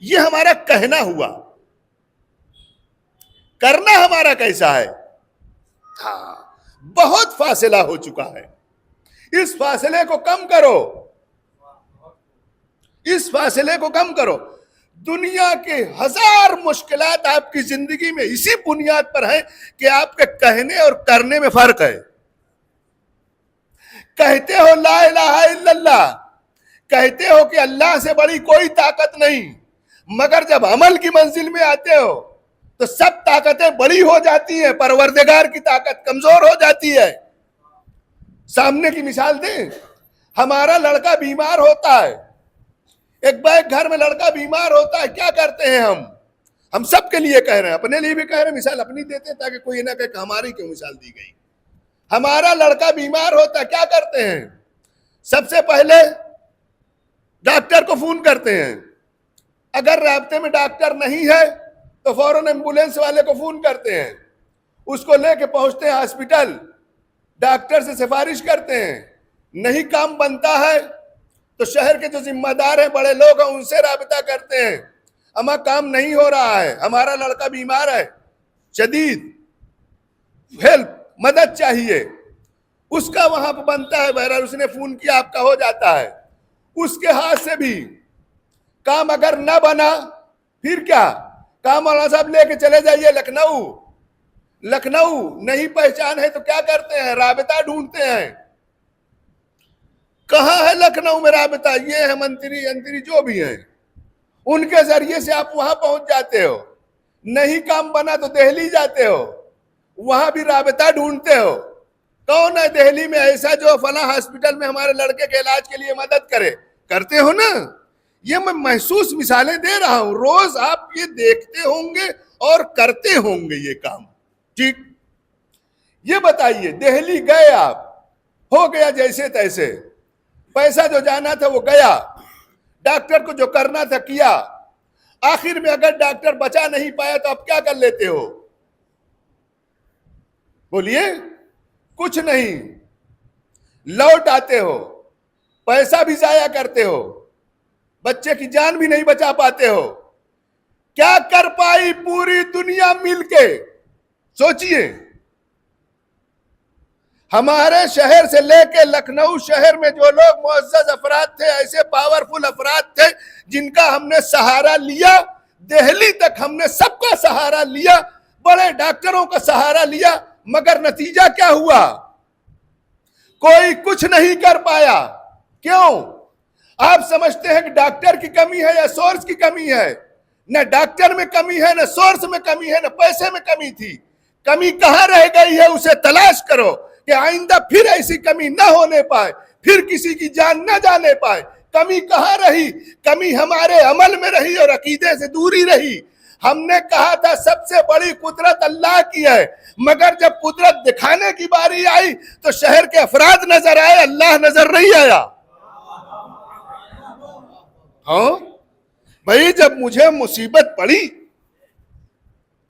یہ ہمارا کہنا ہوا. کرنا ہمارا کیسا ہے؟ ہاں بہت فاصلہ ہو چکا ہے. اس فاصلے کو کم کرو، اس فاصلے کو کم کرو. دنیا کے ہزار مشکلات آپ کی زندگی میں اسی بنیاد پر ہیں کہ آپ کے کہنے اور کرنے میں فرق ہے. کہتے ہو لا الہ الا اللہ، کہتے ہو کہ اللہ سے بڑی کوئی طاقت نہیں، مگر جب عمل کی منزل میں آتے ہو تو سب طاقتیں بڑی ہو جاتی ہیں، پروردگار کی طاقت کمزور ہو جاتی ہے. سامنے کی مثال دیں، ہمارا لڑکا بیمار ہوتا ہے، ایک گھر میں لڑکا بیمار ہوتا ہے، کیا کرتے ہیں ہم سب کے لیے کہہ رہے ہیں، اپنے لیے بھی کہہ رہے ہیں، مثال اپنی دیتے ہیں تاکہ کوئی نہ کہے کہ ہماری کیوں مثال دی گئی. ہمارا لڑکا بیمار ہوتا ہے، کیا کرتے ہیں؟ سب سے پہلے ڈاکٹر کو فون کرتے ہیں. اگر رابطے میں ڈاکٹر نہیں ہے تو فوراً ایمبولینس والے کو فون کرتے ہیں، اس کو لے کے پہنچتے ہیں ہاسپٹل، ڈاکٹر سے سفارش کرتے ہیں. نہیں کام بنتا ہے تو شہر کے جو ذمہ دار ہیں، بڑے لوگ ہیں، ان سے رابطہ کرتے ہیں. اما کام نہیں ہو رہا ہے، ہمارا لڑکا بیمار ہے، شدید ہیلپ، مدد چاہیے. اس کا وہاں پہ بنتا ہے، بہرحال اس نے فون کیا، آپ کا ہو جاتا ہے. اس کے ہاتھ سے بھی کام اگر نہ بنا پھر کیا؟ کام مولانا صاحب لے کے چلے جائیے لکھنؤ. نہیں پہچان ہے تو کیا کرتے ہیں؟ رابطہ ڈھونڈتے ہیں. کہاں ہے لکھنؤ میں رابطہ؟ یہ ہے منتری جو بھی ہیں، ان کے ذریعے سے آپ وہاں پہنچ جاتے ہو. نہیں کام بنا تو دہلی جاتے ہو، وہاں بھی رابطہ ڈھونڈتے ہو. کون ہے دہلی میں ایسا جو فلاں ہاسپٹل میں ہمارے لڑکے کے علاج کے لیے مدد کرے؟ کرتے ہو نا. یہ میں محسوس مثالیں دے رہا ہوں، روز آپ یہ دیکھتے ہوں گے اور کرتے ہوں گے یہ کام. ٹھیک، یہ بتائیے دہلی گئے آپ، ہو گیا جیسے تیسے، پیسہ جو جانا تھا وہ گیا، ڈاکٹر کو جو کرنا تھا کیا. آخر میں اگر ڈاکٹر بچا نہیں پایا تو آپ کیا کر لیتے ہو؟ بولیے. کچھ نہیں، لوٹ آتے ہو، پیسہ بھی ضائع کرتے ہو، بچے کی جان بھی نہیں بچا پاتے ہو. کیا کر پائی پوری دنیا مل کے؟ سوچئے. ہمارے شہر سے لے کے لکھنؤ شہر میں جو لوگ معزز افراد تھے، ایسے پاورفل افراد تھے جن کا ہم نے سہارا لیا، دہلی تک ہم نے سب کا سہارا لیا، بڑے ڈاکٹروں کا سہارا لیا، مگر نتیجہ کیا ہوا؟ کوئی کچھ نہیں کر پایا. کیوں؟ آپ سمجھتے ہیں کہ ڈاکٹر کی کمی ہے یا سورس کی کمی ہے؟ نہ ڈاکٹر میں کمی ہے، نہ سورس میں کمی ہے، نہ پیسے میں کمی تھی. کمی کہاں رہ گئی ہے؟ اسے تلاش کرو کہ آئندہ پھر ایسی کمی نہ ہونے پائے، پھر کسی کی جان نہ جانے پائے. کمی کہاں رہی؟ کمی ہمارے عمل میں رہی اور عقیدے سے دوری رہی. ہم نے کہا تھا سب سے بڑی قدرت اللہ کی ہے، مگر جب قدرت دکھانے کی باری آئی تو شہر کے افراد نظر آئے، اللہ نظر نہیں آیا. ہاں بھائی، جب مجھے مصیبت پڑی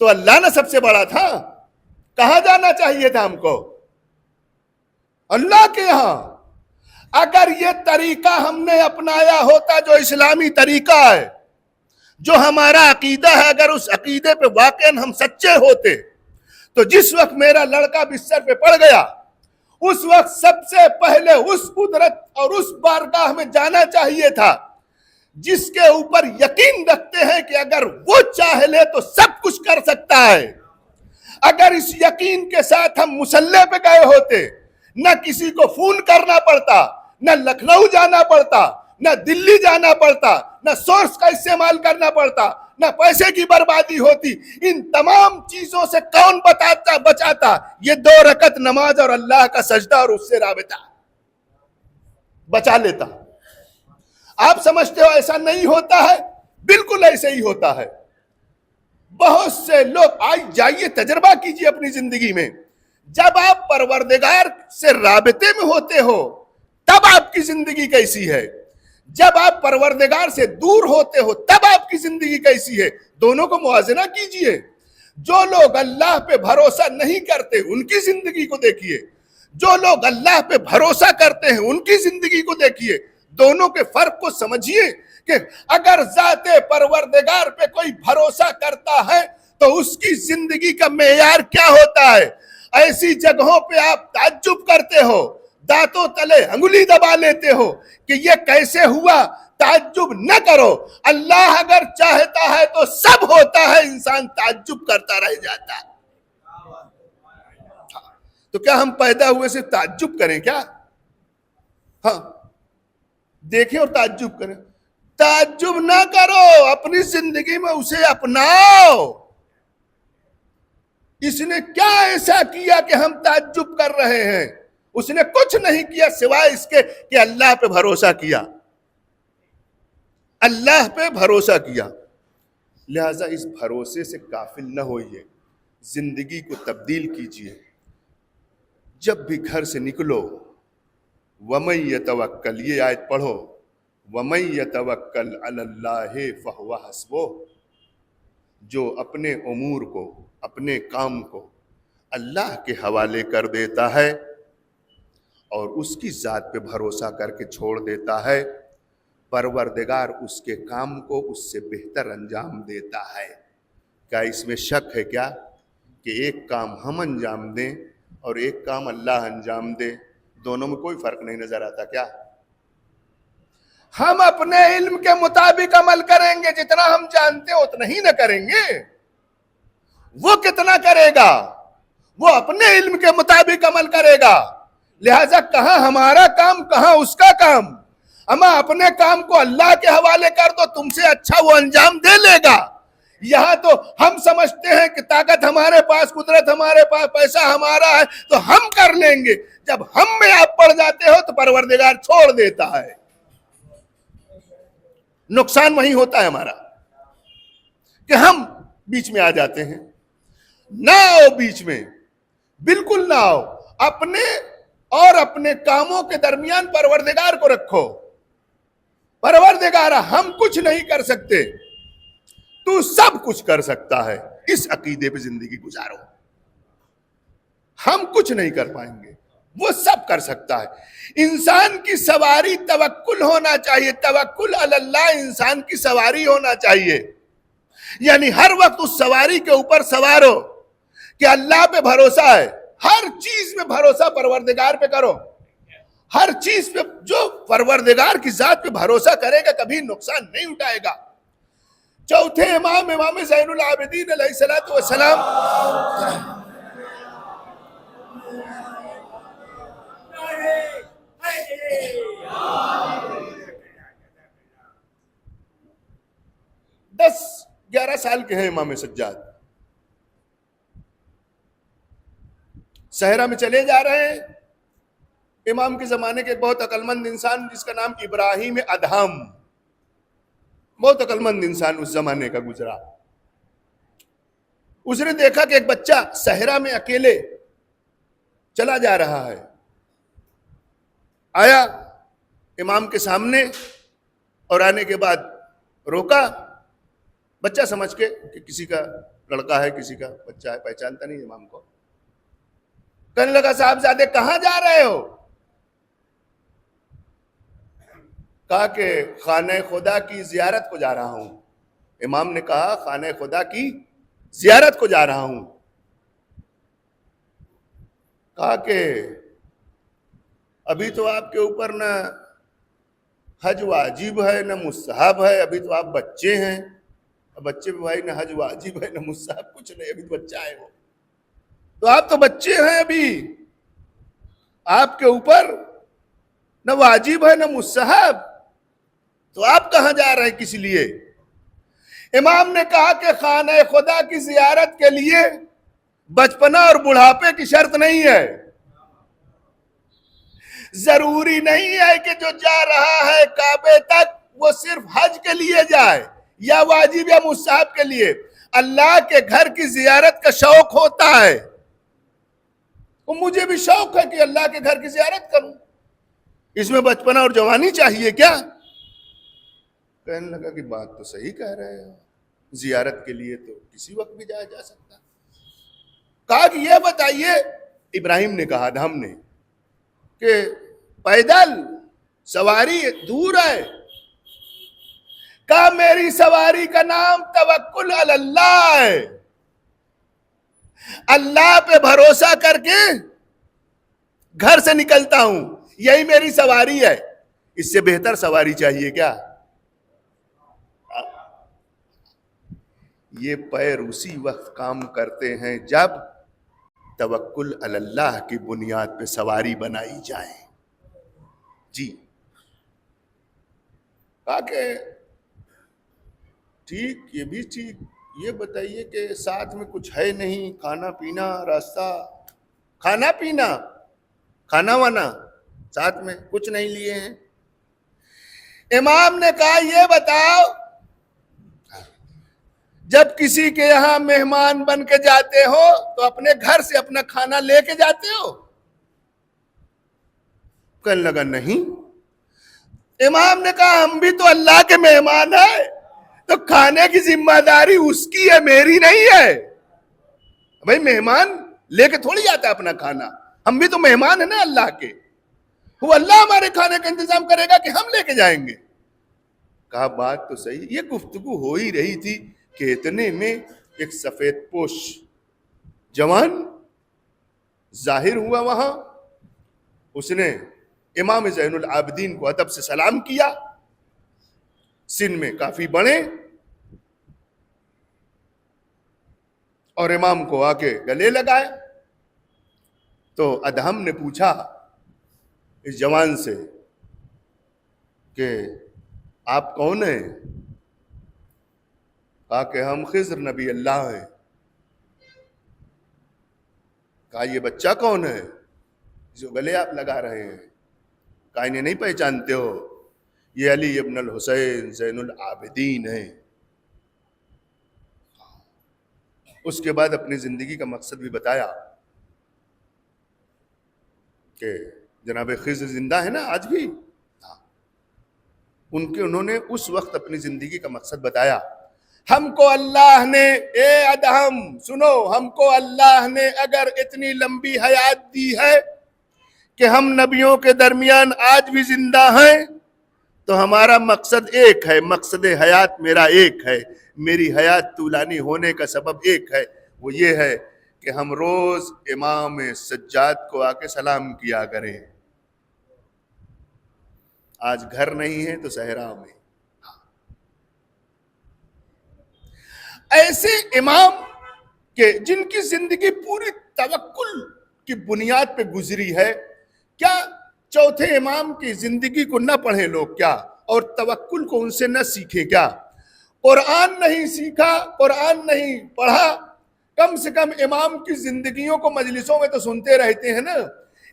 تو اللہ نے سب سے بڑا تھا. کہاں جانا چاہیے تھا ہم کو؟ اللہ کے یہاں. اگر یہ طریقہ ہم نے اپنایا ہوتا جو اسلامی طریقہ ہے، جو ہمارا عقیدہ ہے، اگر اس عقیدے پہ واقعاً ہم سچے ہوتے تو جس وقت میرا لڑکا بستر پہ پڑ گیا اس وقت سب سے پہلے اس قدرت اور اس بارگاہ میں جانا چاہیے تھا جس کے اوپر یقین رکھتے ہیں کہ اگر وہ چاہ لے تو سب کچھ کر سکتا ہے. اگر اس یقین کے ساتھ ہم مسلح پہ گئے ہوتے، نہ کسی کو فون کرنا پڑتا، نہ لکھنؤ جانا پڑتا، نہ دلی جانا پڑتا، نہ سورس کا استعمال کرنا پڑتا، نہ پیسے کی بربادی ہوتی. ان تمام چیزوں سے کون بچاتا؟ یہ 2 رکعت نماز اور اللہ کا سجدہ اور اس سے رابطہ بچا لیتا. آپ سمجھتے ہو ایسا نہیں ہوتا ہے؟ بالکل ایسے ہی ہوتا ہے. بہت سے لوگ جائیے تجربہ کیجئے اپنی زندگی میں. جب آپ پروردگار سے رابطے میں ہوتے ہو تب آپ کی زندگی کیسی ہے، جب آپ پروردگار سے دور ہوتے ہو تب آپ کی زندگی کیسی ہے. دونوں کو موازنہ کیجئے. جو لوگ اللہ پہ بھروسہ نہیں کرتے ان کی زندگی کو دیکھیے، جو لوگ اللہ پہ بھروسہ کرتے ہیں ان کی زندگی کو دیکھیے. دونوں کے فرق کو سمجھیے کہ اگر ذات پروردگار پہ کوئی بھروسہ کرتا ہے تو اس کی زندگی کا معیار کیا ہوتا ہے. ایسی جگہوں پہ آپ تعجب کرتے ہو، دانتوں تلے انگلی دبا لیتے ہو کہ یہ کیسے ہوا. تعجب نہ کرو، اللہ اگر چاہتا ہے تو سب ہوتا ہے، انسان تعجب کرتا رہ جاتا ہے. تو کیا ہم پیدا ہوئے سے تعجب کریں کیا؟ ہاں دیکھیں اور تعجب کریں. تعجب نہ کرو، اپنی زندگی میں اسے اپناؤ. اس نے کیا ایسا کیا کہ ہم تعجب کر رہے ہیں؟ اس نے کچھ نہیں کیا سوائے اس کے کہ اللہ پہ بھروسہ کیا، اللہ پہ بھروسہ کیا. لہذا اس بھروسے سے غافل نہ ہوئیے، زندگی کو تبدیل کیجئے. جب بھی گھر سے نکلو وَمَن يَتَوَكَّلْ، یہ آیت پڑھو، وَمَن يَتَوَكَّلْ عَلَى اللَّهِ فَهُوَ حَسْبُهُ، جو اپنے امور کو، اپنے کام کو اللہ کے حوالے کر دیتا ہے اور اس کی ذات پہ بھروسہ کر کے چھوڑ دیتا ہے، پروردگار اس کے کام کو اس سے بہتر انجام دیتا ہے. کیا اس میں شک ہے کیا کہ ایک کام ہم انجام دیں اور ایک کام اللہ انجام دے، دونوں میں کوئی فرق نہیں نظر آتا کیا؟ ہم اپنے علم کے مطابق عمل کریں گے، جتنا ہم جانتے ہیں اتنا ہی نہ کریں گے. وہ کتنا کرے گا؟ وہ اپنے علم کے مطابق عمل کرے گا. لہذا کہاں ہمارا کام، کہاں اس کا کام. اما اپنے کام کو اللہ کے حوالے کر دو، تم سے اچھا وہ انجام دے لے گا. یہاں تو ہم سمجھتے ہیں کہ طاقت ہمارے پاس، قدرت ہمارے پاس، پیسہ ہمارا ہے تو ہم کر لیں گے. جب ہم میں آپ پڑ جاتے ہو تو پروردگار چھوڑ دیتا ہے. نقصان وہی ہوتا ہے ہمارا کہ ہم بیچ میں آ جاتے ہیں. نہ آؤ بیچ میں، بالکل نہ آؤ. اپنے اور اپنے کاموں کے درمیان پروردگار کو رکھو. پروردگار ہم کچھ نہیں کر سکتے، تو سب کچھ کر سکتا ہے. اس عقیدے پہ زندگی گزارو. ہم کچھ نہیں کر پائیں گے، وہ سب کر سکتا ہے. انسان کی سواری توکل ہونا چاہیے. توکل علی اللہ انسان کی سواری ہونا چاہیے. یعنی ہر وقت اس سواری کے اوپر سوارو کہ اللہ پہ بھروسہ ہے. ہر چیز میں بھروسہ پروردگار پہ کرو. ہر چیز پہ جو پروردگار کی ذات پہ بھروسہ کرے گا کبھی نقصان نہیں اٹھائے گا. چوتھے امام زین العابدین علیہ السلام دس 11 سال کے ہیں. امام سجاد صحرا میں چلے جا رہے ہیں. امام کے زمانے کے ایک بہت عقل مند انسان جس کا نام ابراہیم ادہم، بہت عقل مند انسان اس زمانے کا گزرا. اس نے دیکھا کہ ایک بچہ صحرا میں اکیلے چلا جا رہا ہے. آیا امام کے سامنے اور آنے کے بعد روکا. بچہ سمجھ کے کہ کسی کا لڑکا ہے، کسی کا بچہ ہے، پہچانتا نہیں امام کو. کہنے لگا صاحبزادے کہاں جا رہے ہو؟ کہا کہ خانہ خدا کی زیارت کو جا رہا ہوں. امام نے کہا خانہ خدا کی زیارت کو جا رہا ہوں. کہا کہ ابھی تو آپ کے اوپر نہ حج واجب ہے نہ مستحب ہے، ابھی تو آپ بچے ہیں. بچے میں بھائی نہ حج واجب ہے نہ مستحب، کچھ نہیں، ابھی تو بچہ ہے وہ. تو آپ تو بچے ہیں، ابھی آپ کے اوپر نہ واجب ہے نہ مستحب، تو آپ کہاں جا رہے ہیں کس لیے؟ امام نے کہا کہ خانہ خدا کی زیارت کے لیے بچپنا اور بڑھاپے کی شرط نہیں ہے. ضروری نہیں ہے کہ جو جا رہا ہے کعبے تک وہ صرف حج کے لیے جائے یا واجب یا مستحب کے لیے. اللہ کے گھر کی زیارت کا شوق ہوتا ہے. مجھے بھی شوق ہے کہ اللہ کے گھر کی زیارت کروں. اس میں بچپنا اور جوانی چاہیے کیا؟ کہنے لگا کہ بات تو صحیح کہہ رہے ہیں، زیارت کے لیے تو کسی وقت بھی جایا جا سکتا. کہا کہ یہ بتائیے، ابراہیم نے کہا ہم نے کہ پیدل سواری دور ہے. کہا میری سواری کا نام توکل علی اللہ ہے. اللہ پہ بھروسہ کر کے گھر سے نکلتا ہوں، یہی میری سواری ہے. اس سے بہتر سواری چاہیے کیا؟ یہ پیر اسی وقت کام کرتے ہیں جب توکل علی اللہ کی بنیاد پہ سواری بنائی جائے. جی کہا کہ ٹھیک، یہ بھی ٹھیک. یہ بتائیے کہ ساتھ میں کچھ ہے نہیں، کھانا پینا، راستہ، کھانا پینا، کھانا وانا ساتھ میں کچھ نہیں لیے ہیں. امام نے کہا یہ بتاؤ، جب کسی کے یہاں مہمان بن کے جاتے ہو تو اپنے گھر سے اپنا کھانا لے کے جاتے ہو؟ کہنے لگا نہیں. امام نے کہا ہم بھی تو اللہ کے مہمان ہیں، تو کھانے کی ذمہ داری اس کی ہے، میری نہیں ہے. بھائی مہمان لے کے تھوڑی جاتا ہے اپنا کھانا، ہم بھی تو مہمان ہیں نا اللہ کے. وہ اللہ ہمارے کھانے کا انتظام کرے گا کہ ہم لے کے جائیں گے. کہا بات تو صحیح. یہ گفتگو ہو ہی رہی تھی کہ اتنے میں ایک سفید پوش جوان ظاہر ہوا وہاں. اس نے امام زین العابدین کو ادب سے سلام کیا. سن میں کافی بڑے، اور امام کو آ کے گلے لگائے. تو ادہم نے پوچھا اس جوان سے کہ آپ کون ہیں؟ کہا کہ ہم خضر نبی اللہ ہیں. کہا یہ بچہ کون ہے جو گلے آپ لگا رہے ہیں؟ کہا انہیں نہیں پہچانتے ہو؟ یہ علی ابن الحسین زین العابدین ہیں. اس کے بعد اپنی زندگی کا مقصد بھی بتایا کہ جناب خضر زندہ ہے نا آج بھی. انہوں نے اس وقت اپنی زندگی کا مقصد بتایا. ہم کو اللہ نے، اے ادہم سنو، ہم کو اللہ نے اگر اتنی لمبی حیات دی ہے کہ ہم نبیوں کے درمیان آج بھی زندہ ہیں، تو ہمارا مقصد ایک ہے، مقصد حیات میرا ایک ہے، میری حیات طولانی ہونے کا سبب ایک ہے. وہ یہ ہے کہ ہم روز امام سجاد کو آ کے سلام کیا کریں. آج گھر نہیں ہے تو صحرا میں. ایسے امام کہ جن کی زندگی پوری توکل کی بنیاد پہ گزری ہے، کیا چوتھے امام کی زندگی کو نہ پڑھیں لوگ کیا؟ اور توکل کو ان سے نہ سیکھیں کیا؟ قرآن نہیں سیکھا، قرآن نہیں پڑھا، کم سے کم امام کی زندگیوں کو مجلسوں میں تو سنتے رہتے ہیں نا.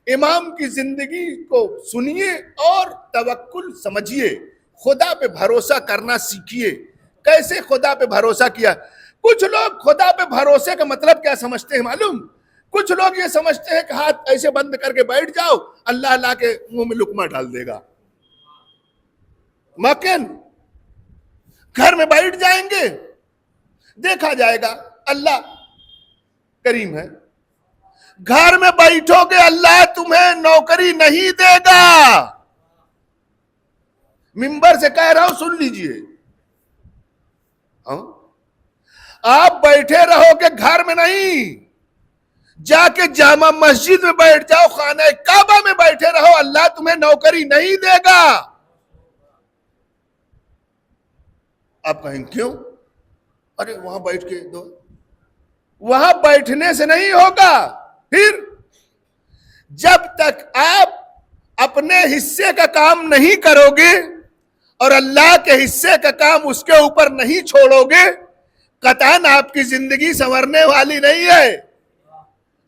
امام کی زندگی کو سنیے اور توکل سمجھیے، خدا پہ بھروسہ کرنا سیکھیے. کیسے خدا پہ بھروسہ کیا؟ کچھ لوگ خدا پہ بھروسے کا مطلب کیا سمجھتے ہیں معلوم؟ کچھ لوگ یہ سمجھتے ہیں کہ ہاتھ ایسے بند کر کے بیٹھ جاؤ، اللہ لا کے منہ میں لقمہ ڈال دے گا. مکن گھر میں بیٹھ جائیں گے، دیکھا جائے گا، اللہ کریم ہے. گھر میں بیٹھو گے اللہ تمہیں نوکری نہیں دے گا. منبر سے کہہ رہا ہوں، سن لیجئے. آپ بیٹھے رہو گے گھر میں نہیں، جا کے جامع مسجد میں بیٹھ جاؤ، خانہ کعبہ میں بیٹھے رہو، اللہ تمہیں نوکری نہیں دے گا. آپ کہیں کیوں؟ ارے وہاں بیٹھ کے دو. وہاں بیٹھنے سے نہیں ہوگا. پھر جب تک آپ اپنے حصے کا کام نہیں کرو گے اور اللہ کے حصے کا کام اس کے اوپر نہیں چھوڑو گے، قطعاً آپ کی زندگی سنورنے والی نہیں ہے۔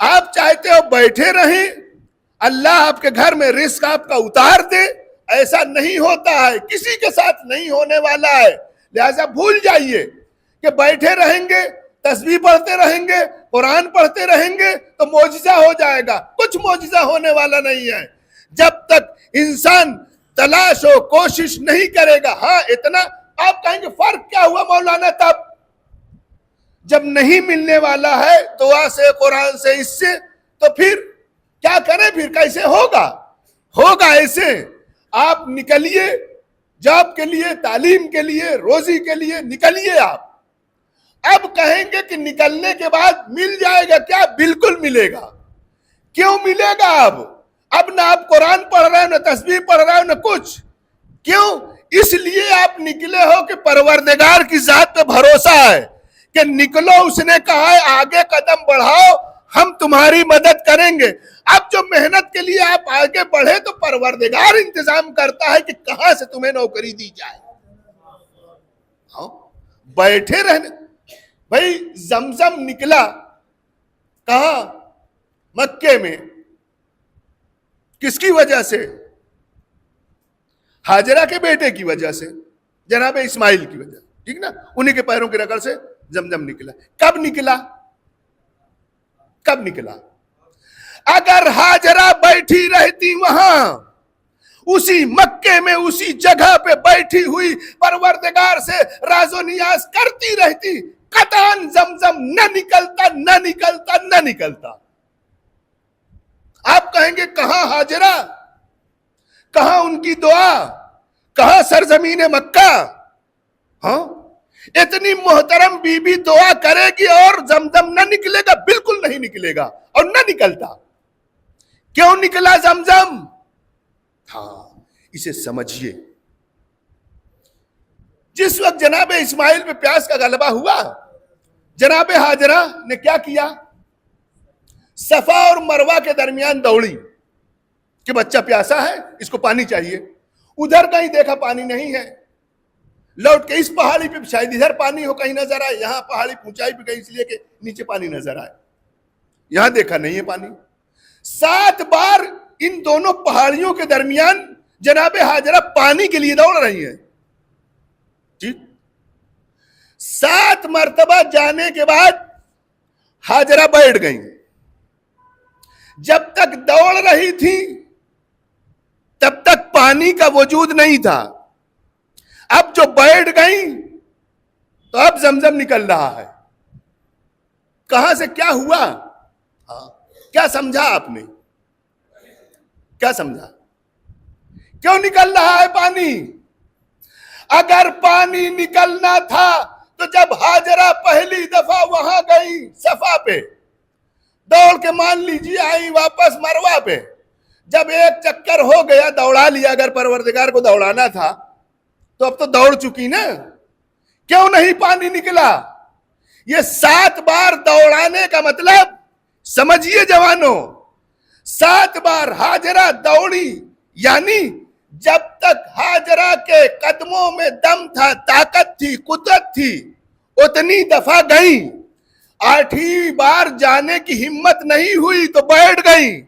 آپ چاہتے ہو بیٹھے رہیں، اللہ آپ کے گھر میں رزق آپ کا اتار دے، ایسا نہیں ہوتا ہے، کسی کے ساتھ نہیں ہونے والا ہے۔ لہذا بھول جائیے کہ بیٹھے رہیں گے، تسبیح پڑھتے رہیں گے، قرآن پڑھتے رہیں گے تو معجزہ ہو جائے گا۔ کچھ معجزہ ہونے والا نہیں ہے جب تک انسان تلاش و کوشش نہیں کرے گا۔ ہاں اتنا آپ کہیں گے فرق کیا ہوا مولانا؟ تب جب نہیں ملنے والا ہے دعا سے، قرآن سے، اس سے، تو پھر کیا کریں؟ پھر کیسے ہوگا؟ ہوگا ایسے، آپ نکلیے جاب کے لیے، تعلیم کے لیے، روزی کے لیے نکلیے آپ۔ اب کہیں گے کہ نکلنے کے بعد مل جائے گا کیا؟ بالکل ملے گا۔ کیوں ملے گا؟ اب نہ آپ قرآن پڑھ رہے ہو، نہ تسبیح پڑھ رہے ہو، نہ کچھ۔ کیوں؟ اس لیے آپ نکلے ہو کہ پروردگار کی ذات پہ بھروسہ ہے کہ نکلو، اس نے کہا ہے آگے قدم بڑھاؤ، ہم تمہاری مدد کریں گے۔ اب جو محنت کے لیے آپ آگے بڑھے تو پروردگار انتظام کرتا ہے کہ کہاں سے تمہیں نوکری دی جائے۔ بیٹھے رہنے، بھائی زمزم نکلا کہاں؟ مکے میں۔ کس کی وجہ سے؟ ہاجرہ کے بیٹے کی وجہ سے، جناب اسماعیل کی وجہ، ٹھیک نا؟ انہی کے پیروں کی رگڑ سے زمزم نکلا۔ کب نکلا؟ کب نکلا؟ اگر ہاجرہ بیٹھی رہتی وہاں اسی مکے میں، اسی جگہ پہ بیٹھی ہوئی پروردگار سے راز و نیاز کرتی رہتی، قطعاً زمزم نہ نکلتا، نہ نکلتا، نہ نکلتا۔ آپ کہیں گے کہاں ہاجرہ، کہاں ان کی دعا، کہاں سرزمین مکہ؟ ہاں، اتنی محترم بی بی دعا کرے گی اور زمزم نہ نکلے گا؟ بالکل نہیں نکلے گا، اور نہ نکلتا۔ کیوں نکلا زمزم؟ ہاں، اسے سمجھیے۔ جس وقت جناب اسماعیل پہ پیاس کا غلبہ ہوا، جناب ہاجرہ نے کیا کیا؟ صفا اور مروہ کے درمیان دوڑی کہ بچہ پیاسا ہے، اس کو پانی چاہیے۔ ادھر کہیں دیکھا پانی نہیں ہے، لوٹ کے اس پہاڑی پہ شاید ادھر پانی ہو، کہیں نظر آئے، یہاں پہاڑی اونچائی پہ گئی اس لیے کہ نیچے پانی نظر آئے، یہاں دیکھا نہیں ہے پانی۔ 7 بار ان دونوں پہاڑیوں کے درمیان جناب ہاجرہ پانی کے لیے دوڑ رہی ہیں، ٹھیک؟ 7 مرتبہ جانے کے بعد ہاجرہ بیٹھ گئیں۔ جب تک دوڑ رہی تھی تب تک پانی کا وجود نہیں تھا، اب جو بیٹھ گئیں تو اب زمزم نکل رہا ہے۔ کہاں سے کیا ہوا؟ کیا سمجھا آپ نے؟ کیا سمجھا؟ کیوں نکل رہا ہے پانی؟ اگر پانی نکلنا تھا تو جب ہاجرہ پہلی دفعہ وہاں گئی صفا پہ، دوڑ کے مان لیجیے آئی واپس مروہ پہ، جب ایک چکر ہو گیا دوڑا لیا، اگر پروردگار کو دوڑانا تھا تو اب تو دوڑ چکی نا، کیوں نہیں پانی نکلا؟ یہ 7 بار دوڑانے کا مطلب سمجھیے جوانوں، 7 بار ہاجرہ دوڑی، یعنی جب تک ہاجرہ کے قدموں میں دم تھا، طاقت تھی، قدرت تھی، اتنی دفعہ گئیں۔ 8ویں بار جانے کی ہمت نہیں ہوئی تو بیٹھ گئیں۔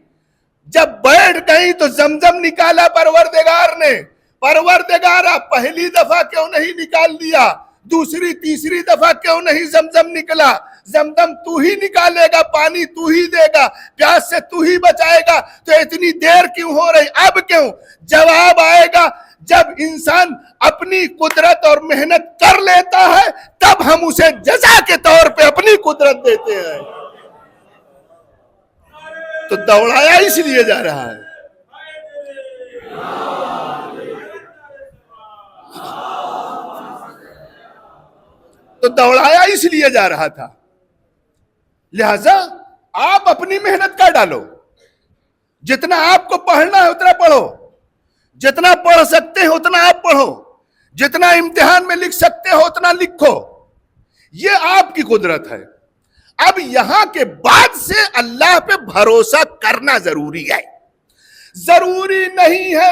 جب بیٹھ گئیں تو زمزم نکالا پروردگار نے۔ پروردگار آپ پہلی دفعہ کیوں نہیں نکال دیا؟ دوسری تیسری دفعہ کیوں نہیں زمزم نکلا؟ زمزم تو ہی نکالے گا، پانی تو ہی دے گا، پیاس سے تو ہی بچائے گا، تو اتنی دیر کیوں ہو رہی؟ اب کیوں؟ جواب آئے گا جب انسان اپنی قدرت اور محنت کر لیتا ہے، تب ہم اسے جزا کے طور پہ اپنی قدرت دیتے ہیں۔ تو دوڑایا اس لیے جا رہا ہے۔ تو دوڑایا اس لیے جا رہا تھا، لہذا آپ اپنی محنت کر ڈالو، جتنا آپ کو پڑھنا ہے اتنا پڑھو، جتنا پڑھ سکتے ہیں اتنا آپ پڑھو، جتنا امتحان میں لکھ سکتے ہو اتنا لکھو، یہ آپ کی قدرت ہے۔ اب یہاں کے بعد سے اللہ پہ بھروسہ کرنا ضروری ہے۔ ضروری نہیں ہے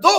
2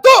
2,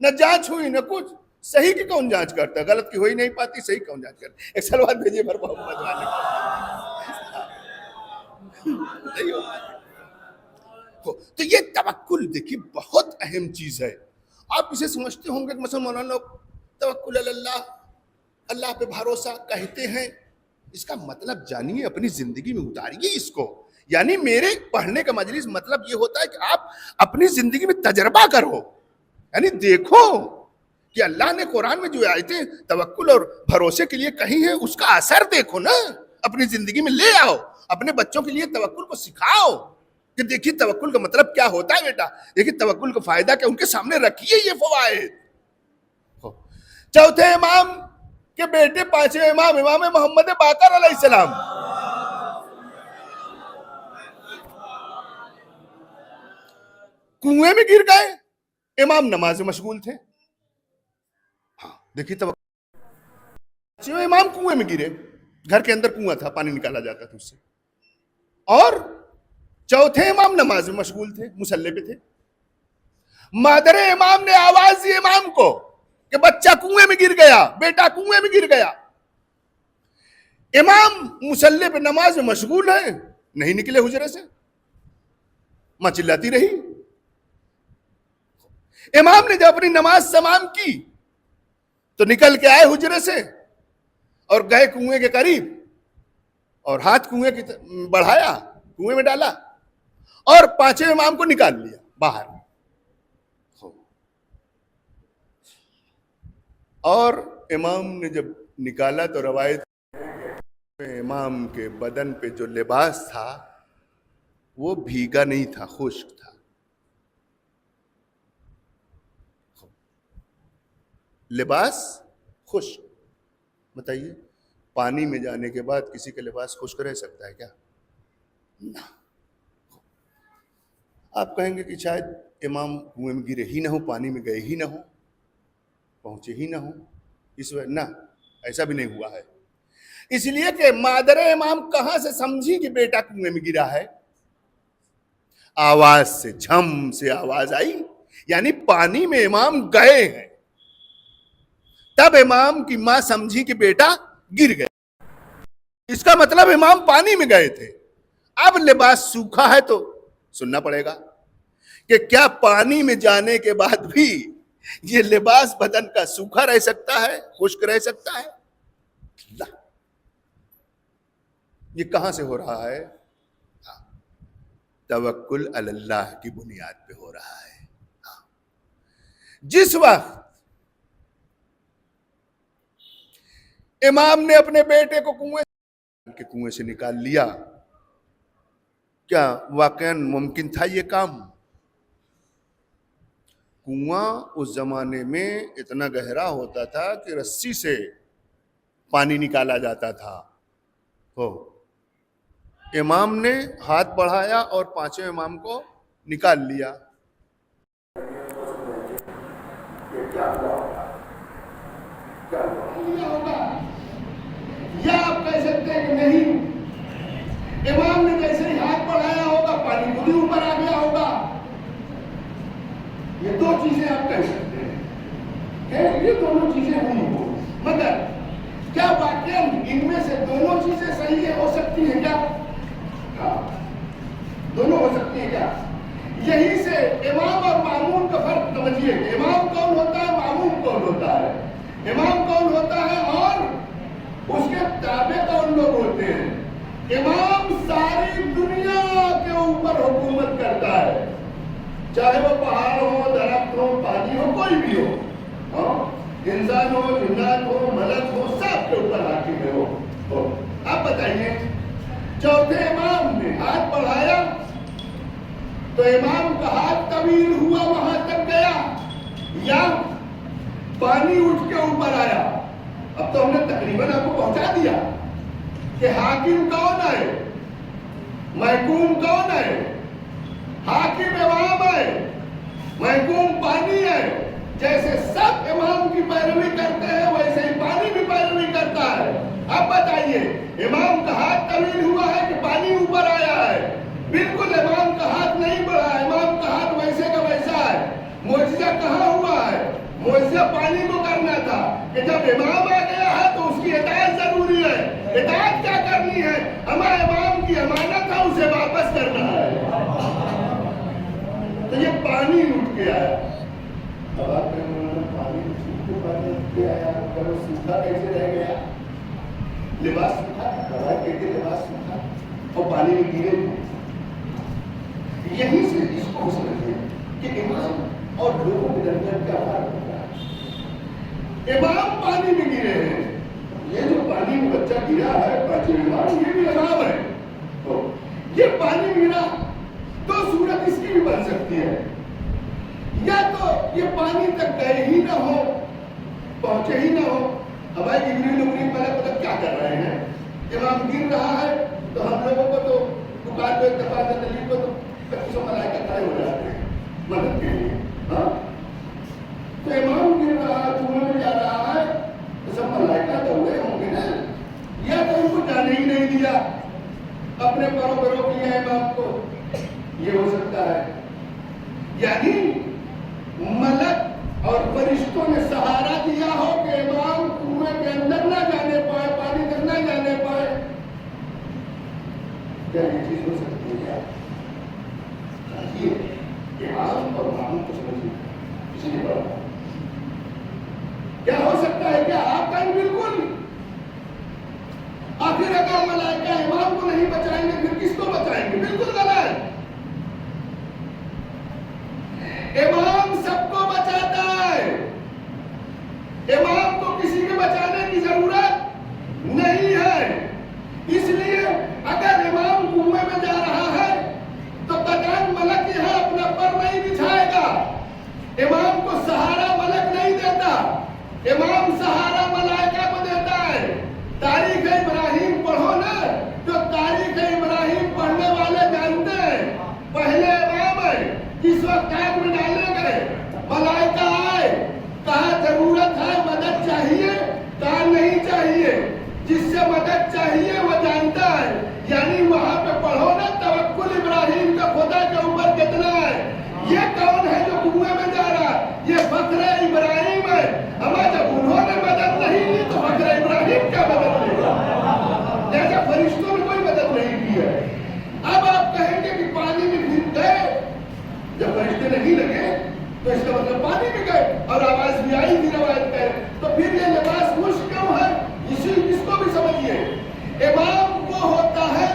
نہ جانچ ہوئی نہ کچھ. صحیح کی کون جانچ کرتا ہے؟ غلط کی ہو ہی نہیں پاتی, صحیح کون جانچ کرتا ہے؟ ایک سلوات بھیجیے بھر محمد والے. نہیں ہو پاتی. تو یہ توکل دیکھیے بہت اہم چیز ہے. آپ اسے سمجھتے ہوں گے کہ مثلا مولانا لوگ توکل اللہ, اللہ پہ بھروسہ کہتے ہیں, اس کا مطلب جانیے, اپنی زندگی میں اتاریے اس کو. یعنی میرے پڑھنے کا مجلس مطلب یہ ہوتا ہے کہ آپ اپنی زندگی میں تجربہ کرو, یعنی دیکھو کہ اللہ نے قرآن میں جو آیتیں توکل اور بھروسے کے لیے کہی ہیں اس کا اثر دیکھو نا, اپنی زندگی میں لے آؤ, اپنے بچوں کے لیے توکل کو سکھاؤ کہ دیکھیے توکل کا مطلب کیا ہوتا ہے بیٹا, دیکھیے توکل کا فائدہ کیا, ان کے سامنے رکھیے یہ فوائد. چوتھے امام کے بیٹے پانچویں امام, امام محمد باقر علیہ السلام, کنویں میں گر گئے, امام نماز میں مشغول تھے. ہاں دیکھیے پانچویں امام کنویں میں گرے, گھر کے اندر کنواں تھا, پانی نکالا جاتا تھا اس سے, اور چوتھے امام نماز میں مشغول تھے, مصلی پہ تھے. مادر امام نے آواز دی امام کو کہ بچہ کنویں میں گر گیا, بیٹا کنویں میں گر گیا. امام مصلی پہ نماز میں مشغول ہیں, نہیں نکلے حجرے سے, ماں چلاتی رہی. امام نے جب اپنی نماز تمام کی تو نکل کے آئے حجرے سے اور گئے کنویں کے قریب, اور ہاتھ کنویں کی بڑھایا, کنویں میں ڈالا اور پانچویں امام کو نکال لیا باہر. اور امام نے جب نکالا تو روایت امام کے بدن پہ جو لباس تھا وہ بھیگا نہیں تھا, خشک تھا. لباس خشک. بتائیے پانی میں جانے کے بعد کسی کا لباس خشک رہ سکتا ہے کیا؟ نہ. آپ کہیں گے کہ شاید امام کنویں میں گرے ہی نہ ہو, پانی میں گئے ہی نہ ہو, پہنچے ہی نہ ہو, اس وجہ نہ, ایسا بھی نہیں ہوا ہے. اس لیے کہ مادر امام کہاں سے سمجھی کہ بیٹا کنویں میں گرا ہے؟ آواز سے, جھم سے آواز آئی, یعنی پانی میں امام گئے ہیں, تب امام کی ماں سمجھی کہ بیٹا گر گیا. اس کا مطلب امام پانی میں گئے تھے. اب لباس سوکھا ہے تو سننا پڑے گا کہ کیا پانی میں جانے کے بعد بھی یہ لباس بدن کا سوکھا رہ سکتا ہے, خشک رہ سکتا ہے؟ یہ کہاں سے ہو رہا ہے؟ توکل علی اللہ کی بنیاد پہ ہو رہا ہے. جس وقت امام نے اپنے بیٹے کو کنویں سے نکال لیا, کیا واقعا ممکن تھا یہ کام؟ کنواں اس زمانے میں اتنا گہرا ہوتا تھا کہ رسی سے پانی نکالا جاتا تھا. امام نے ہاتھ بڑھایا اور پانچویں امام کو نکال لیا. یا آپ کہہ سکتے ہیں کہ نہیں, امام نے جیسے ہی ہاتھ بڑھایا ہوگا پانی خود ہی اوپر آ گیا ہوگا. یہ دو چیزیں آپ کہہ سکتے ہیں کہ یہ دونوں چیزیں ہوئی ہو, مگر کیا واقعا ان میں سے دونوں چیزیں صحیح ہو سکتی ہیں کیا؟ دونوں ہو سکتی ہیں کیا؟ یہی سے امام اور معموم کا فرق سمجھیے. امام کون ہوتا ہے, معموم کون ہوتا ہے. امام کون ہوتا ہے اور اس کے تابع کون لوگ ہوتے ہیں. امام ساری دنیا کے اوپر حکومت کرتا ہے, چاہے وہ پہاڑ ہو, درخت ہو, پانی ہو, کوئی بھی ہو, انسان ہو, جنات ہو, ملک ہو, سب کے اوپر حاکم ہے وہ. اب بتائیے چوتھے امام نے ہاتھ بڑھایا تو امام کا ہاتھ طویل ہوا وہاں تک گیا یا پانی اٹھ کے اوپر آیا؟ اب تو ہم نے تقریباً آپ کو پہنچا دیا کہ حاکم کون ہے, محکوم کون ہے. حاکم امام ہے, محکوم پانی ہے. جیسے سب امام کی پیروی کرتے ہیں ویسے ہی پانی بھی پیروی کرتا ہے. اب بتائیے امام کا ہاتھ طویل ہوا ہے کہ پانی اوپر آیا ہے؟ بالکل امام کا ہاتھ نہیں بڑھا, امام کا ہاتھ ویسے کا ویسا ہے. معجزہ کہاں ہوا ہے؟ معجزہ پانی کو کرنا تھا کہ جب امام آ گیا ہے تو اس کی اطاعت ضروری ہے. اطاعت کیا کرنی ہے؟ ہمارے امام کی امانت ہے اسے واپس کرنا ہے. تو یہ پانی اٹھ کے آیا. اب آپ کے پانی اٹھ کے آیا اگر وہ سوکھا کیسے رہ گیا؟ لباس سوکھا کہتے لباس سوکھا اور پانی میں گرے. یہیں سے اس کو سمجھے کہ امام اور لوگوں کے درمیان کیا فرق ہوتا ہے. امام پانی میں گرے ہیں. یہ جو پانی میں بچہ گرا ہے امام یہ بھی امام ہے. تو یہ پانی میں گرا تو صورت اس کی بھی بن سکتی ہے. یا تو یہ پانی تک گئے ہی نہ ہو پہنچے ہی نہ ہو. ہمارے جبریل امین ملک کیا کر رہے ہیں؟ امام گر رہا ہے تو ہم لوگوں کو تو دکان پہ اتفاق دلیل کو تو 2500 ملائکہ کھڑے ہو جاتے ہیں مدد کے لیے. تو امام گر رہا ہے کنویں میں جا رہا ہے تو سب ملائکہ دوڑے ہوں گے نا. یا تو ان کو جانے ہی نہیں دیا اپنے پروں پہ روک لیا امام کو. یہ ہو سکتا ہے. یعنی ملک اور فرشتوں نے سہارا دیا ہو کہ امام کنویں کے اندر نہ جانے پائے پانی تک نہ جانے پائے. کیا یہ چیز ہو سکتی ہے؟ امام اور معمول کو سمجھیے کسی نے پڑھا کیا ہو سکتا ہے؟ کیا آپ کا بالکل آخر اگر ملائکہ امام کو نہیں بچائیں گے پھر کس کو بچائیں گے؟ بالکل غلط. امام سب کو بچاتا ہے. امام کو کسی کے بچانے کی ضرورت نہیں ہے. اس لیے اگر امام کنویں میں جا رہا ہے تو قطعاً ملک یہاں اپنا پر نہیں بچھائے گا. امام کو سہارا ملک نہیں دیتا. امام سہارا ملائکہ کو دیتا ہے. تاریخ ابراہیم پڑھو نا تو تاریخ ابراہیم پڑھنے والے جانتے ہیں پہلے امام ہے. جس وقت آگ میں ڈالے گئے ملائکہ آئے کہا ضرورت ہے مدد چاہیے کہا نہیں چاہیے. جس سے مدد چاہیے وہ جانتا ہے. یعنی وہاں پہ پڑھو نا توکل ابراہیم کا خدا کے اوپر کتنا ہے. یہ کون ہے جو کنویں میں جا رہا ہے؟ یہ فخر ابراہیم ہے. ہمیں جب انہوں نے مدد نہیں لی تو فخر ابراہیم کیا مدد لے گا؟ جیسے فرشتوں نے کوئی مدد نہیں کی ہے. اب آپ کہیں گے کہ پانی میں گر گئے. جب فرشتے نہیں لگے تو اس کا مطلب پانی میں گئے اور آواز بھی آئی تھی روایت پہ. تو پھر یہ لباس مشک کیوں ہے؟ اس کو بھی سمجھیے. امام وہ ہوتا ہے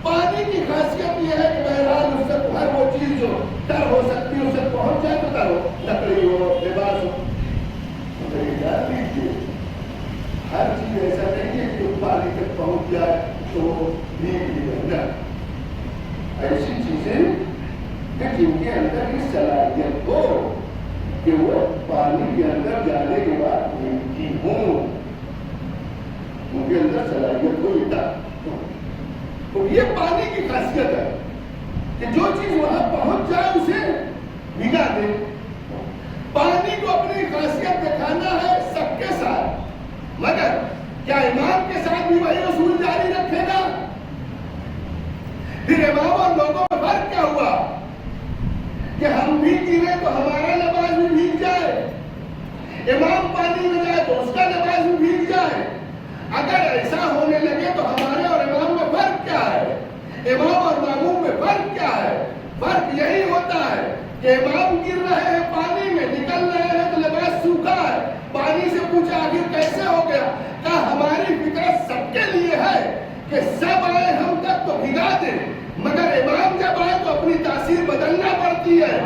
پانی کی خاصیت یہ ہے کہ بہرحال اس سے ہر وہ چیز جو تر ہو سکتی ہے اسے پہنچ جائے تو تر ہو. لکڑی ہو لباس ہو. یاد لیجیے ہر چیز ایسا نہیں ہے کہ پانی تک پہنچ جائے تو بھیگ جائے. ایسی چیزیں کہ جن کے اندر یہ صلاحیت ہو کہ وہ پانی کے اندر جانے کے بعد بھیگتی ہوں. ان کے اندر صلاحیت ہو تو یہ پانی کی خاصیت ہے کہ جو چیز وہاں پہنچ جائے اسے بھگا دے. پانی کو اپنی خاصیت دکھانا ہے سب کے ساتھ. مگر کیا امام کے ساتھ بھی وہی اصول جاری رکھے گا؟ پھر امام اور لوگوں میں فرق کیا ہوا کہ ہم بھی گرے تو ہمارا لباس بھی بھیگ جائے. امام پانی میں جائے تو اس کا لباس بھی بھیگ جائے. اگر ایسا ہونے لگے تو ہمارے اور امام میں فرق کیا ہے؟ امام اور معموم میں فرق کیا ہے؟ فرق یہی ہوتا ہے کہ امام گر رہے ہیں پانی میں نکل رہے ہیں تو لباس سوکھا ہے. پانی سے پوچھا آخر کیسے ہو گیا؟ کہا ہماری فطرت سب کے لیے ہے کہ سب آئے ہم تک تو بھگا دیں مگر امام جب آئے تو اپنی تاثیر بدلنا پڑتی ہے.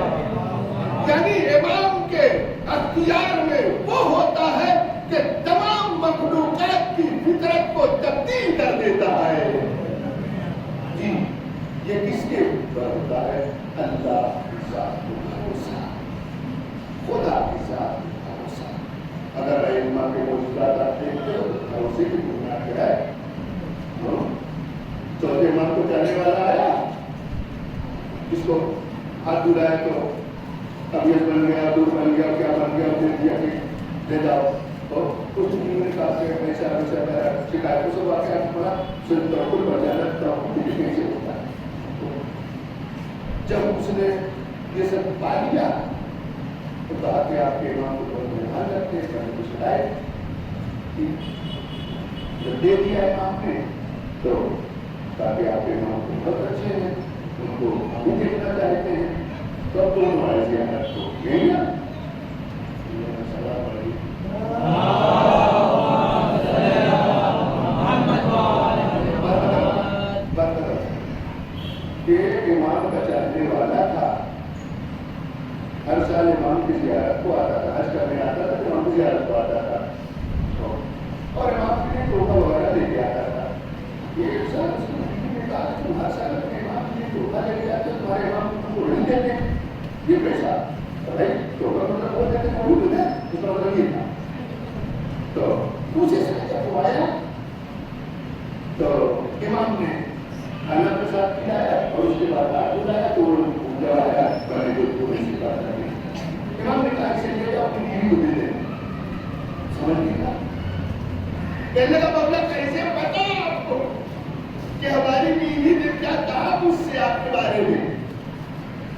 یعنی امام کے اختیار میں وہ ہوتا ہے کہ تمام مخلوقات کی فطرت کو تبدیل کر دیتا ہے. جی یہ کس کے اوپر ہوتا ہے؟ اللہ کی ذات کو بھروسہ, خدا کی ذات کو بھروسہ. اگر رہنما کے موجودات آپ دیکھتے ہو تو بھروسے کی بنیاد کیا ہے؟ چوتھے امام کو جانے والا آیا جس کو ہاتھ دھلائے تو طبیعت بن گیا, دودھ بن گیا, کیا بن گیا, دے دیا کہ لے جاؤ. تو کچھ نہیں نے کہا کہ ایسا ویسا میرا شکایتوں سے واقعہ پڑا صرف توکل پر جانا توکل کیسے ہوتا ہے. جب اس نے یہ سب پا لیا تو کہا کہ آپ کے امام کو بہت مہمان رکھتے ہیں, میں نے کچھ لائے, جب دے دیا امام نے تو کہا کہ آپ کے امام کو بہت اچھے ہیں, ان کو ہم بھی دیکھنا چاہتے ہیں. تو اب دونوں آئے زیارت کو لے لیا. السلام علیکم. کہ امام کا چاہنے والا تھا, ہر سال امام کی زیارت کو آتا تھا, حج کرنے آتا تھا تو امام کی زیارت کو آتا تھا, اور امام کے لیے تحفہ وغیرہ لے کے آتا تھا. یہ سال اس نے کہا کہ تم ہر سال اپنے امام کے لیے تحفہ لے کے آتے, تمہارے امام تم کو نہیں دیتے یہ پیسہ, بھائی تحفہ مطلب وہ دیتے موجود ہے, اس کا مطلب یہ تھا. تو دوسرے سے جب وہ آیا تو امام نے کھانا کے ساتھ کھلایا اور اس کے بعد رات بلایا تو جب آیا بنے جو ایسی بات کریں, امام نے کہا اسے لے جاؤ اپنی بیوی کو دے دیں. سمجھ نہیں تھا کہنے کا مطلب کیسے پتا آپ کو کہ ہماری بیوی نے کیا کہا مجھ سے آپ کے بارے میں.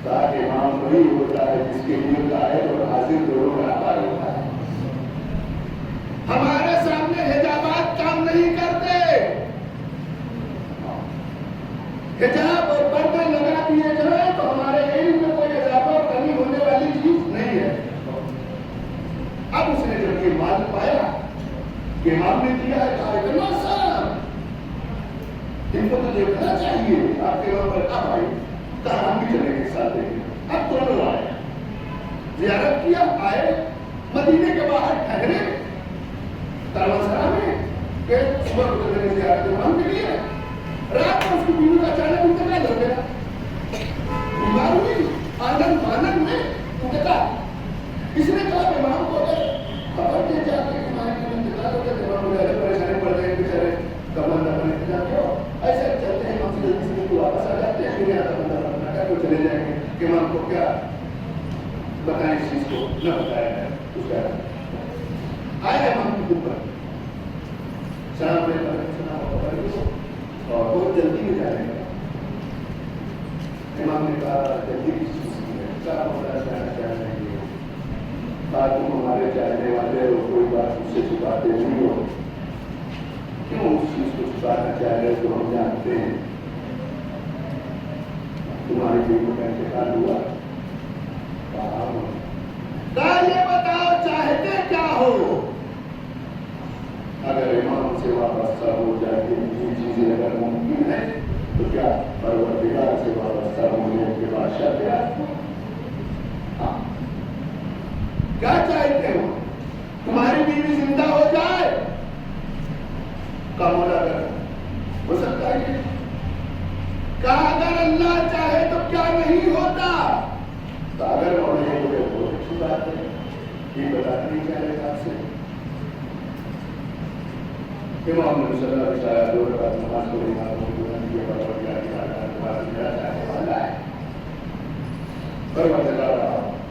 کہا کہ امام وہی ہوتا ہے جس کے لیے قائد اور حاضر دونوں برابر ہوتا ہے. ہمارے سامنے حجابات کام نہیں کرتے, حجاب اور پردے لگا دیے جائیں تو ہمارے علم میں کوئی اضافہ اور کمی ہونے والی چیز نہیں ہے. اب اس نے جب یہ مال پایا کہ امام نے دیا ہے, کہا اتنا صاحب ان کو تو دیکھنا چاہیے, آپ کے وہاں پر اب آئی, کہا ہم بھی چلیں گے ساتھ دیکھیں. اب دونوں آئے, زیارت کیا, آئے مدینے کے باہر ٹھہرے کاروانسرا میں کہ صبح کو چلیں گے زیارت امام کے لیے. رات کو اس کی بیوی کا اچانک انتقال ہو گیا, بیمار ہوئی, آنند مانند میں انتقال. اس نے کہا امام کو اگر خبر دے جا کے امام کا انتقال ہو گیا تو امام مجھے پریشانی پڑ جائے, بیچارے کمر نہ بنے انتظام کیا ہو, ایسے چلتے ہیں امام سے جلدی سے واپس آ جاتے ہیں, پھر آتا بندہ اپنا کر کے چلے جائیں گے کہ امام کو کیا بتائیں اس چیز کو نہ بتایا ہے. اس کا آئے امام کی اوپر شام میں اور بہت جلدی میں جانے کا. امام نے کہا جلدی کس چیز کی ہے, کیا ہوتا ہے جانا چاہنے کے بات, تم ہمارے چاہنے والے ہو, کوئی بات مجھ سے چھپاتے نہیں ہو, کیوں اس چیز کو چھپانا چاہ رہے تو ہم جانتے ہیں. تمہاری بیوی کا انتقال ہوا, کہا یہ بتاؤ چاہتے کیا ہو. اگر امام سے وابستہ ہو جائے یہ چیزیں اگر ممکن ہے تو کیا پروردگار سے وابستہ ہونے کے بادشاہ پیار. ہاں کیا چاہتے ہو, تمہاری بیوی زندہ ہو جائے, کا مولا کر ہو سکتا ہے. کہا اگر اللہ چاہے تو کیا نہیں ہوتا. تو اگر مولا یہ ہوئے تو اچھی بات ہے, یہ بتانا نہیں چاہے آپ سے. امام نے صلی اللہ علیہ وسلم دو رکعت نماز کو امام کو بلند کیا, پروردگار کی بات میرا چاہنے والا ہے, پروردگار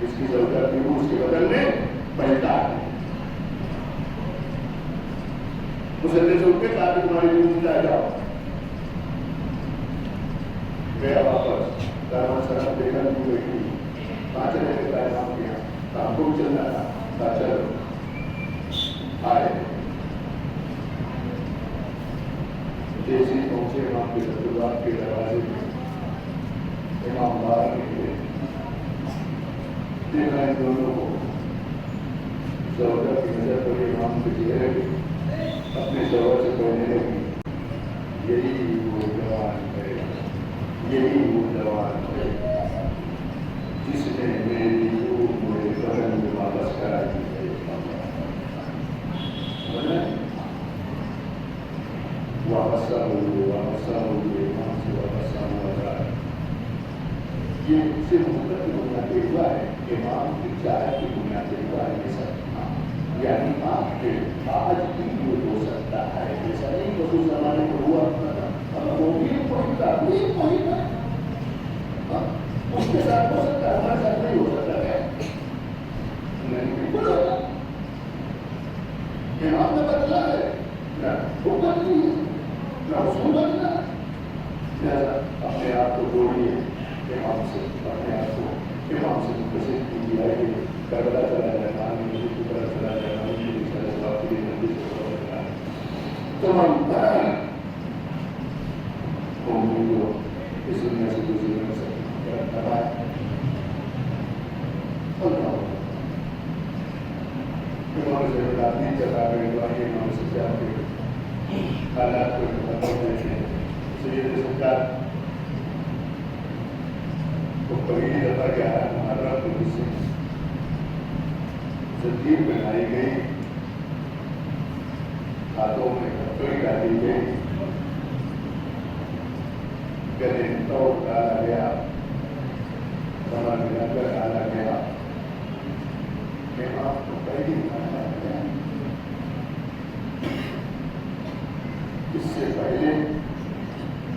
اس کی ضرورت نہیں, اس کے بدل میں بہتا ہے. مسلے سے اٹھ کے کہا کہ تمہاری بیوی زندہ جاؤ. گیا واپس کاروانسرا دیکھا نہیں بیٹھی, کہاں چلے گئے کا امام کے یہاں, کام کو بھی چلنا تھا, کہا چلو. آئے جیسے پہنچے امام کے دربار کے دروازے میں, امام باہر نکلے, دیکھا ان دونوں کو, زوجہ کی نظر پڑی امام کے چہرے پہ, اپنے شوہر سے کہنے لگی یہی وہ جوان ہے, یہی وہ جوان ہے جس نے میری روح میرے بدن میں واپس کرا دی ہے. وابستہ ہوئے امام سے وابستہ ہوا جائے. یہ صرف محبت کی بنیاد پہ ہوا ہے, امام کی چاہت کی بنیاد پہ ہوا ہے. یہ سب یعنی آپ کے آج بھی یہ ہو سکتا ہے, ایسا نہیں کہ اس زمانے میں ہوا وہ بھی اس کے ساتھ ہو سکتا ہے, ہمارے ساتھ نہیں ہو سکتا ہے. نہیں بالکل ہوتا, امام نے بدلا ہے, وہ بدلی ہے نہ اس کو بدلا. اپنے آپ کو جوڑیے امام سے, اپنے آپ کو امام سے متصل کیجیے. کربلا چلا جانا، مجھے ٹکڑا چلا جانا، مجھے تمام قوموں کو اس دنیا سے گزرنے سے اللہ امام زید آدمی چلا گئے واقعی امام سجاد کے حالات کو ختم دیکھے سید سجاد کو پہلی دفعہ کیا ہے محرم کو سے زنجیر بنائی گئی، ہاتھوں میں کپڑے ڈالی گئی، گلے میں توڑ ڈالا گیا، کمر میں نگر ڈالا گیا، امام کو پہلی ڈالا گیا۔ اس سے پہلے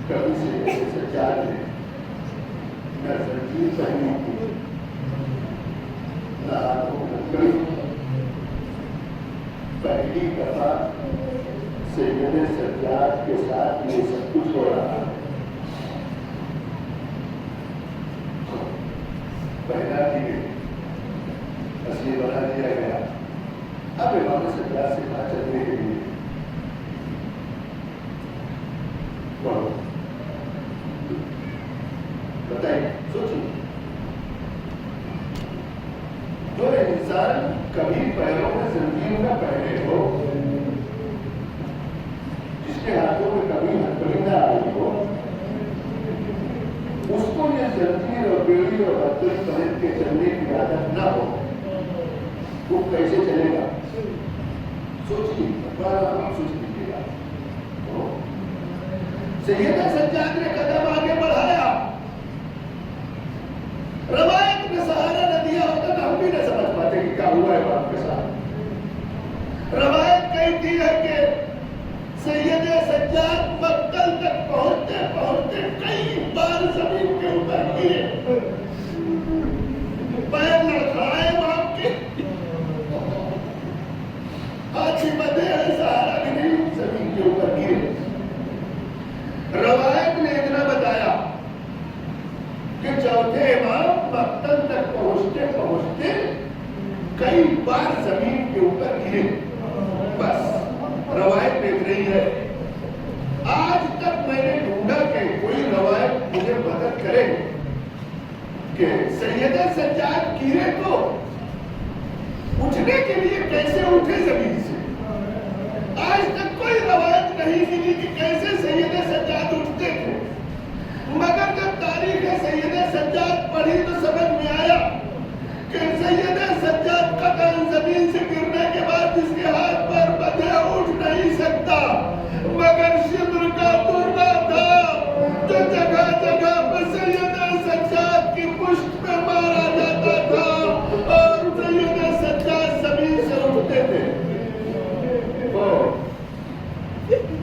کبھی سے ایسے سجاد نے نہ زنجیر پہنی تھی، نہ ہاتھوں میں کڑی، پہلی دفعہ سید سجاد کے ساتھ یہ سب کچھ ہو رہا ہے۔ پہلا کی تصویر بنا دیا گیا، اب امام سجاد سے کہا چلنے کے لیے پڑھو، بتائیے سوچیے، جو انسان کبھی پیروں میں زنجیر نہ پہنے ہو، جس کے ہاتھوں میں کبھی ہتھکڑی نہ آئی ہو، اس کو یہ زنجیر اور بیڑی اور ہتھکڑی پہن کے چلنے کی عادت نہ ہو، وہ کیسے چلے گا؟ سوچیے، سوچ لیجیے گا۔ سیدنا سجاد نے قدم آگے بڑھایا، روایت میں سہارا نہ دیا ہوتا تو ہم بھی نہ سمجھ پاتے کہ کیا ہوا ہے باپ کے ساتھ۔ روایت کہتی ہے کہ سید سجاد مقتل تک پہنچتے پہنچتے کئی بار زمین کے اوپر گرے، پیر لڑکھڑائے باپ کے، ہاتھی بدے ہیں سہارا بھی نہیں، زمین کے اوپر گرے۔ روایت نے اتنا بتایا کہ چوتھے امام مقتل تک پہنچتے پہنچتے کئی بار زمین کے اوپر گرے، بس روایت دیکھ رہی ہے۔ آج تک میں نے ڈھونڈا کہ کوئی روایت مجھے مدد کرے کہ سید سجاد گرے تو اٹھنے کے لیے کیسے اٹھے زمین سے۔ آج تک کوئی روایت نہیں ملی کہ کیسے سید سجاد اٹھتے تھے، مگر جب تاریخ سید سجاد پڑھی تو سمجھ میں آیا کہ سید سجاد قطعاً زمین سے گرنے کے بعد جس کے ہاتھ پر بدھے اٹھ نہیں سکتا، مگر شبر کا تربہ تھا جو جگہ جگہ پر سید سجاد کی پشت پہ مارا جاتا تھا اور سید سجاد زمین سے اٹھتے تھے۔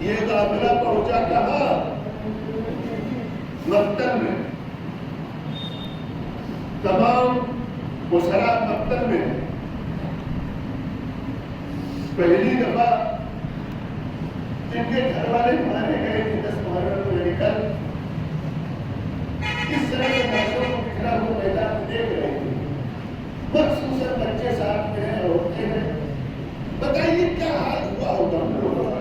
یہ قافلہ پہنچا کہاں؟ مقتل میں، تمام اسرا مقتل میں۔ پہلی دفعہ جن کے گھر والے مارے گئے تھے 10 محرم کو لے کر، اس طرح کے لاشوں کو بکھرا ہوا میدان میں دیکھ رہے تھے، مخصوصاً بچے ساتھ میں ہیں، عورتیں ہیں۔ بتائیے کیا حال ہوا ہوگا ہم لوگوں کا؟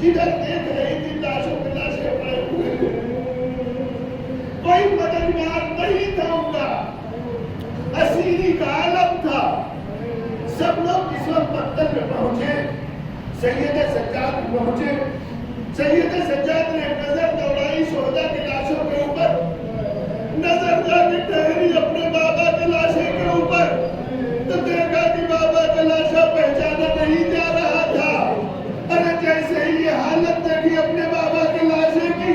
جدھر دیکھ رہی تھی لاشوں پہ لاشیں پڑے ہوئے تھے، کوئی مددگار نہیں تھا ان کا، اسیری کا عالم تھا۔ سب لوگ اس وقت مقتل میں پہنچے، سید سجاد پہنچے، سید سجاد نے نظر دوڑائی شہداء کی لاشوں کے اوپر، نظر جا کے ٹھہری اپنے بابا کے لاشے کے اوپر، تو دیکھا کہ بابا کا لاشا پہچانا نہیں جا رہا تھا۔ ارے جیسے ہی یہ حالت دیکھی اپنے بابا کے لاشے کی،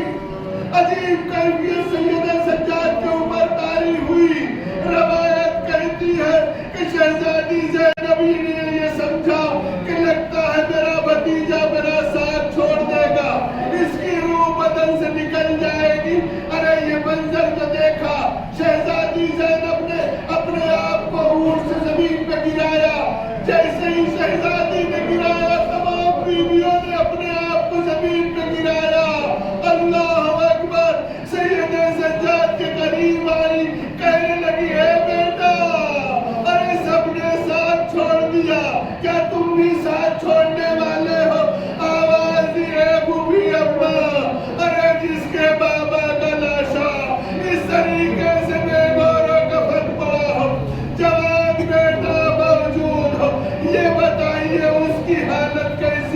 عجیب کیفیت سید سجاد کے اوپر طاری ہوئی۔ روایت کہتی ہے کہ شہزادی زینبی نے یہ سمجھا کہ لگتا ہے میرا بھتیجا میرا ساتھ چھوڑ دے گا، اس کی روح بدن سے نکل جائے گی۔ ارے یہ منظر جو دیکھا شہزادی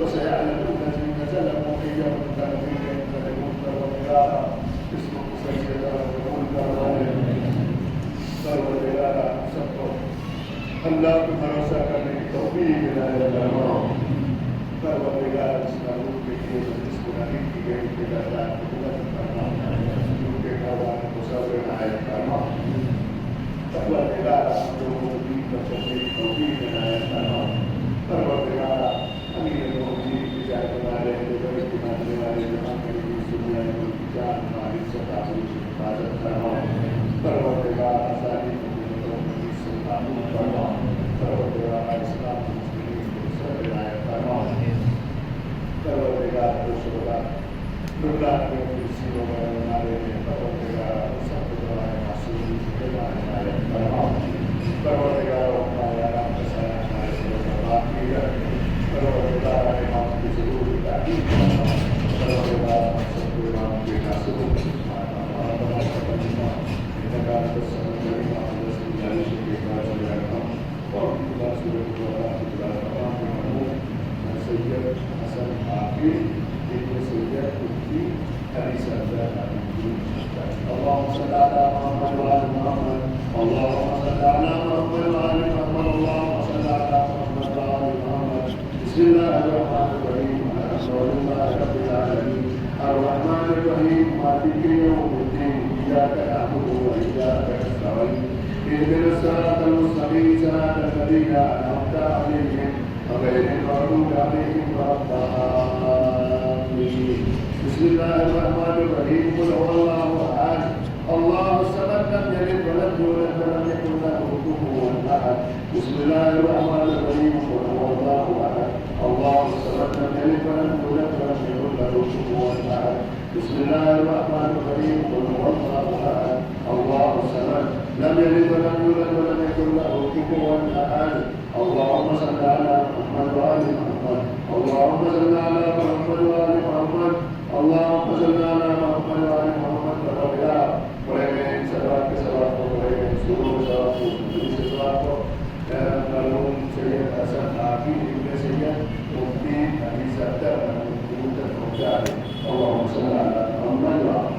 وسيعلم الذين ظلموا أي منقلب ينقلبون والغارة اسم مسجدا ويقول والغارة سبحان اللہ کو بھروسہ کرنے کی توفیق عنایت فرما۔ پروردگار اس معلوم کے لیے جس گناہی کی گئی کے درجات کو بلند فرما، ان کے قربان کو صبر عنایت فرما۔ پروردگار ہم لوگوں کو دین پر چلنے کی توفیق عنایت فرما۔ پروردگار امیر المؤمنین کی جائے والے بڑے ماننے والے جہاں کری دنیا میں ان کی جان مال عزت آبرو سے حفاظت فرما۔ پروردگار آزادی سے تعلق فرما۔ پروردگار اسلام مسلمین کو سب عنایت فرما۔ پروردگار کو شہدا نورات میں کرسیوں میں ہمارے پروردگار سب دعائیں معصوم سے عنایت فرما۔ پروردگار ہمارا رحم کا سایہ ہمارے پر باقی ہے۔ پروردگار امام کی ضرور تعلیم فرما۔ پروردگار ہم سب کو امام کے ناصروں کو سبحانہ ہمارا تقدمہ انتقال کا سبب امام رسول اللہ کے کاج رحم اور خدا صورت کو خدا تمام محمود سید حسن عاقل ابن سید قطبی علی سردار اللهم صل على محمد وعلى محمد، اللهم صل على محمد وعلى محمد، اللهم صل على محمد وعلى محمد۔ بسم الله الرحمن الرحيم، الحمد لله رب العالمين، الرحمن الرحيم، مالك يوم الدين، إياك نعبد وإياك نستعين، اهدنا الصراط المستقيم، صراط الذين أنعمت عليهم غير المغضوب عليهم ولا الضالين۔ بسم الله الرحمن الرحيم، قل هو الله أحد الله الصمد لم يلد ولم يولد ولم يكن له كفوا أحد۔ بسم الله الرحمن الرحيم، قل هو الله أحد الله الصمد لم يلد ولم يولد ولم يكن له كفوا أحد۔ بسم الله الرحمن الرحيم، قل هو الله أحد الله الصمد لم يلد ولم يولد ولم يكن له كفوا أحد۔ اللهم صل على محمد وآل محمد، اللهم صل على محمد وآل محمد، اللهم صل على محمد وآل محمد۔ پروردگار بڑے میں ان سوال کے سوال کو، بڑے میں سوروں کے سوال کو، دوسرے سوال کو مرحوم سید حسن عاقل ابن سید مفتی علی سردار محمود تک پہنچا دے۔ اللهم صل على محمد وآل محمد۔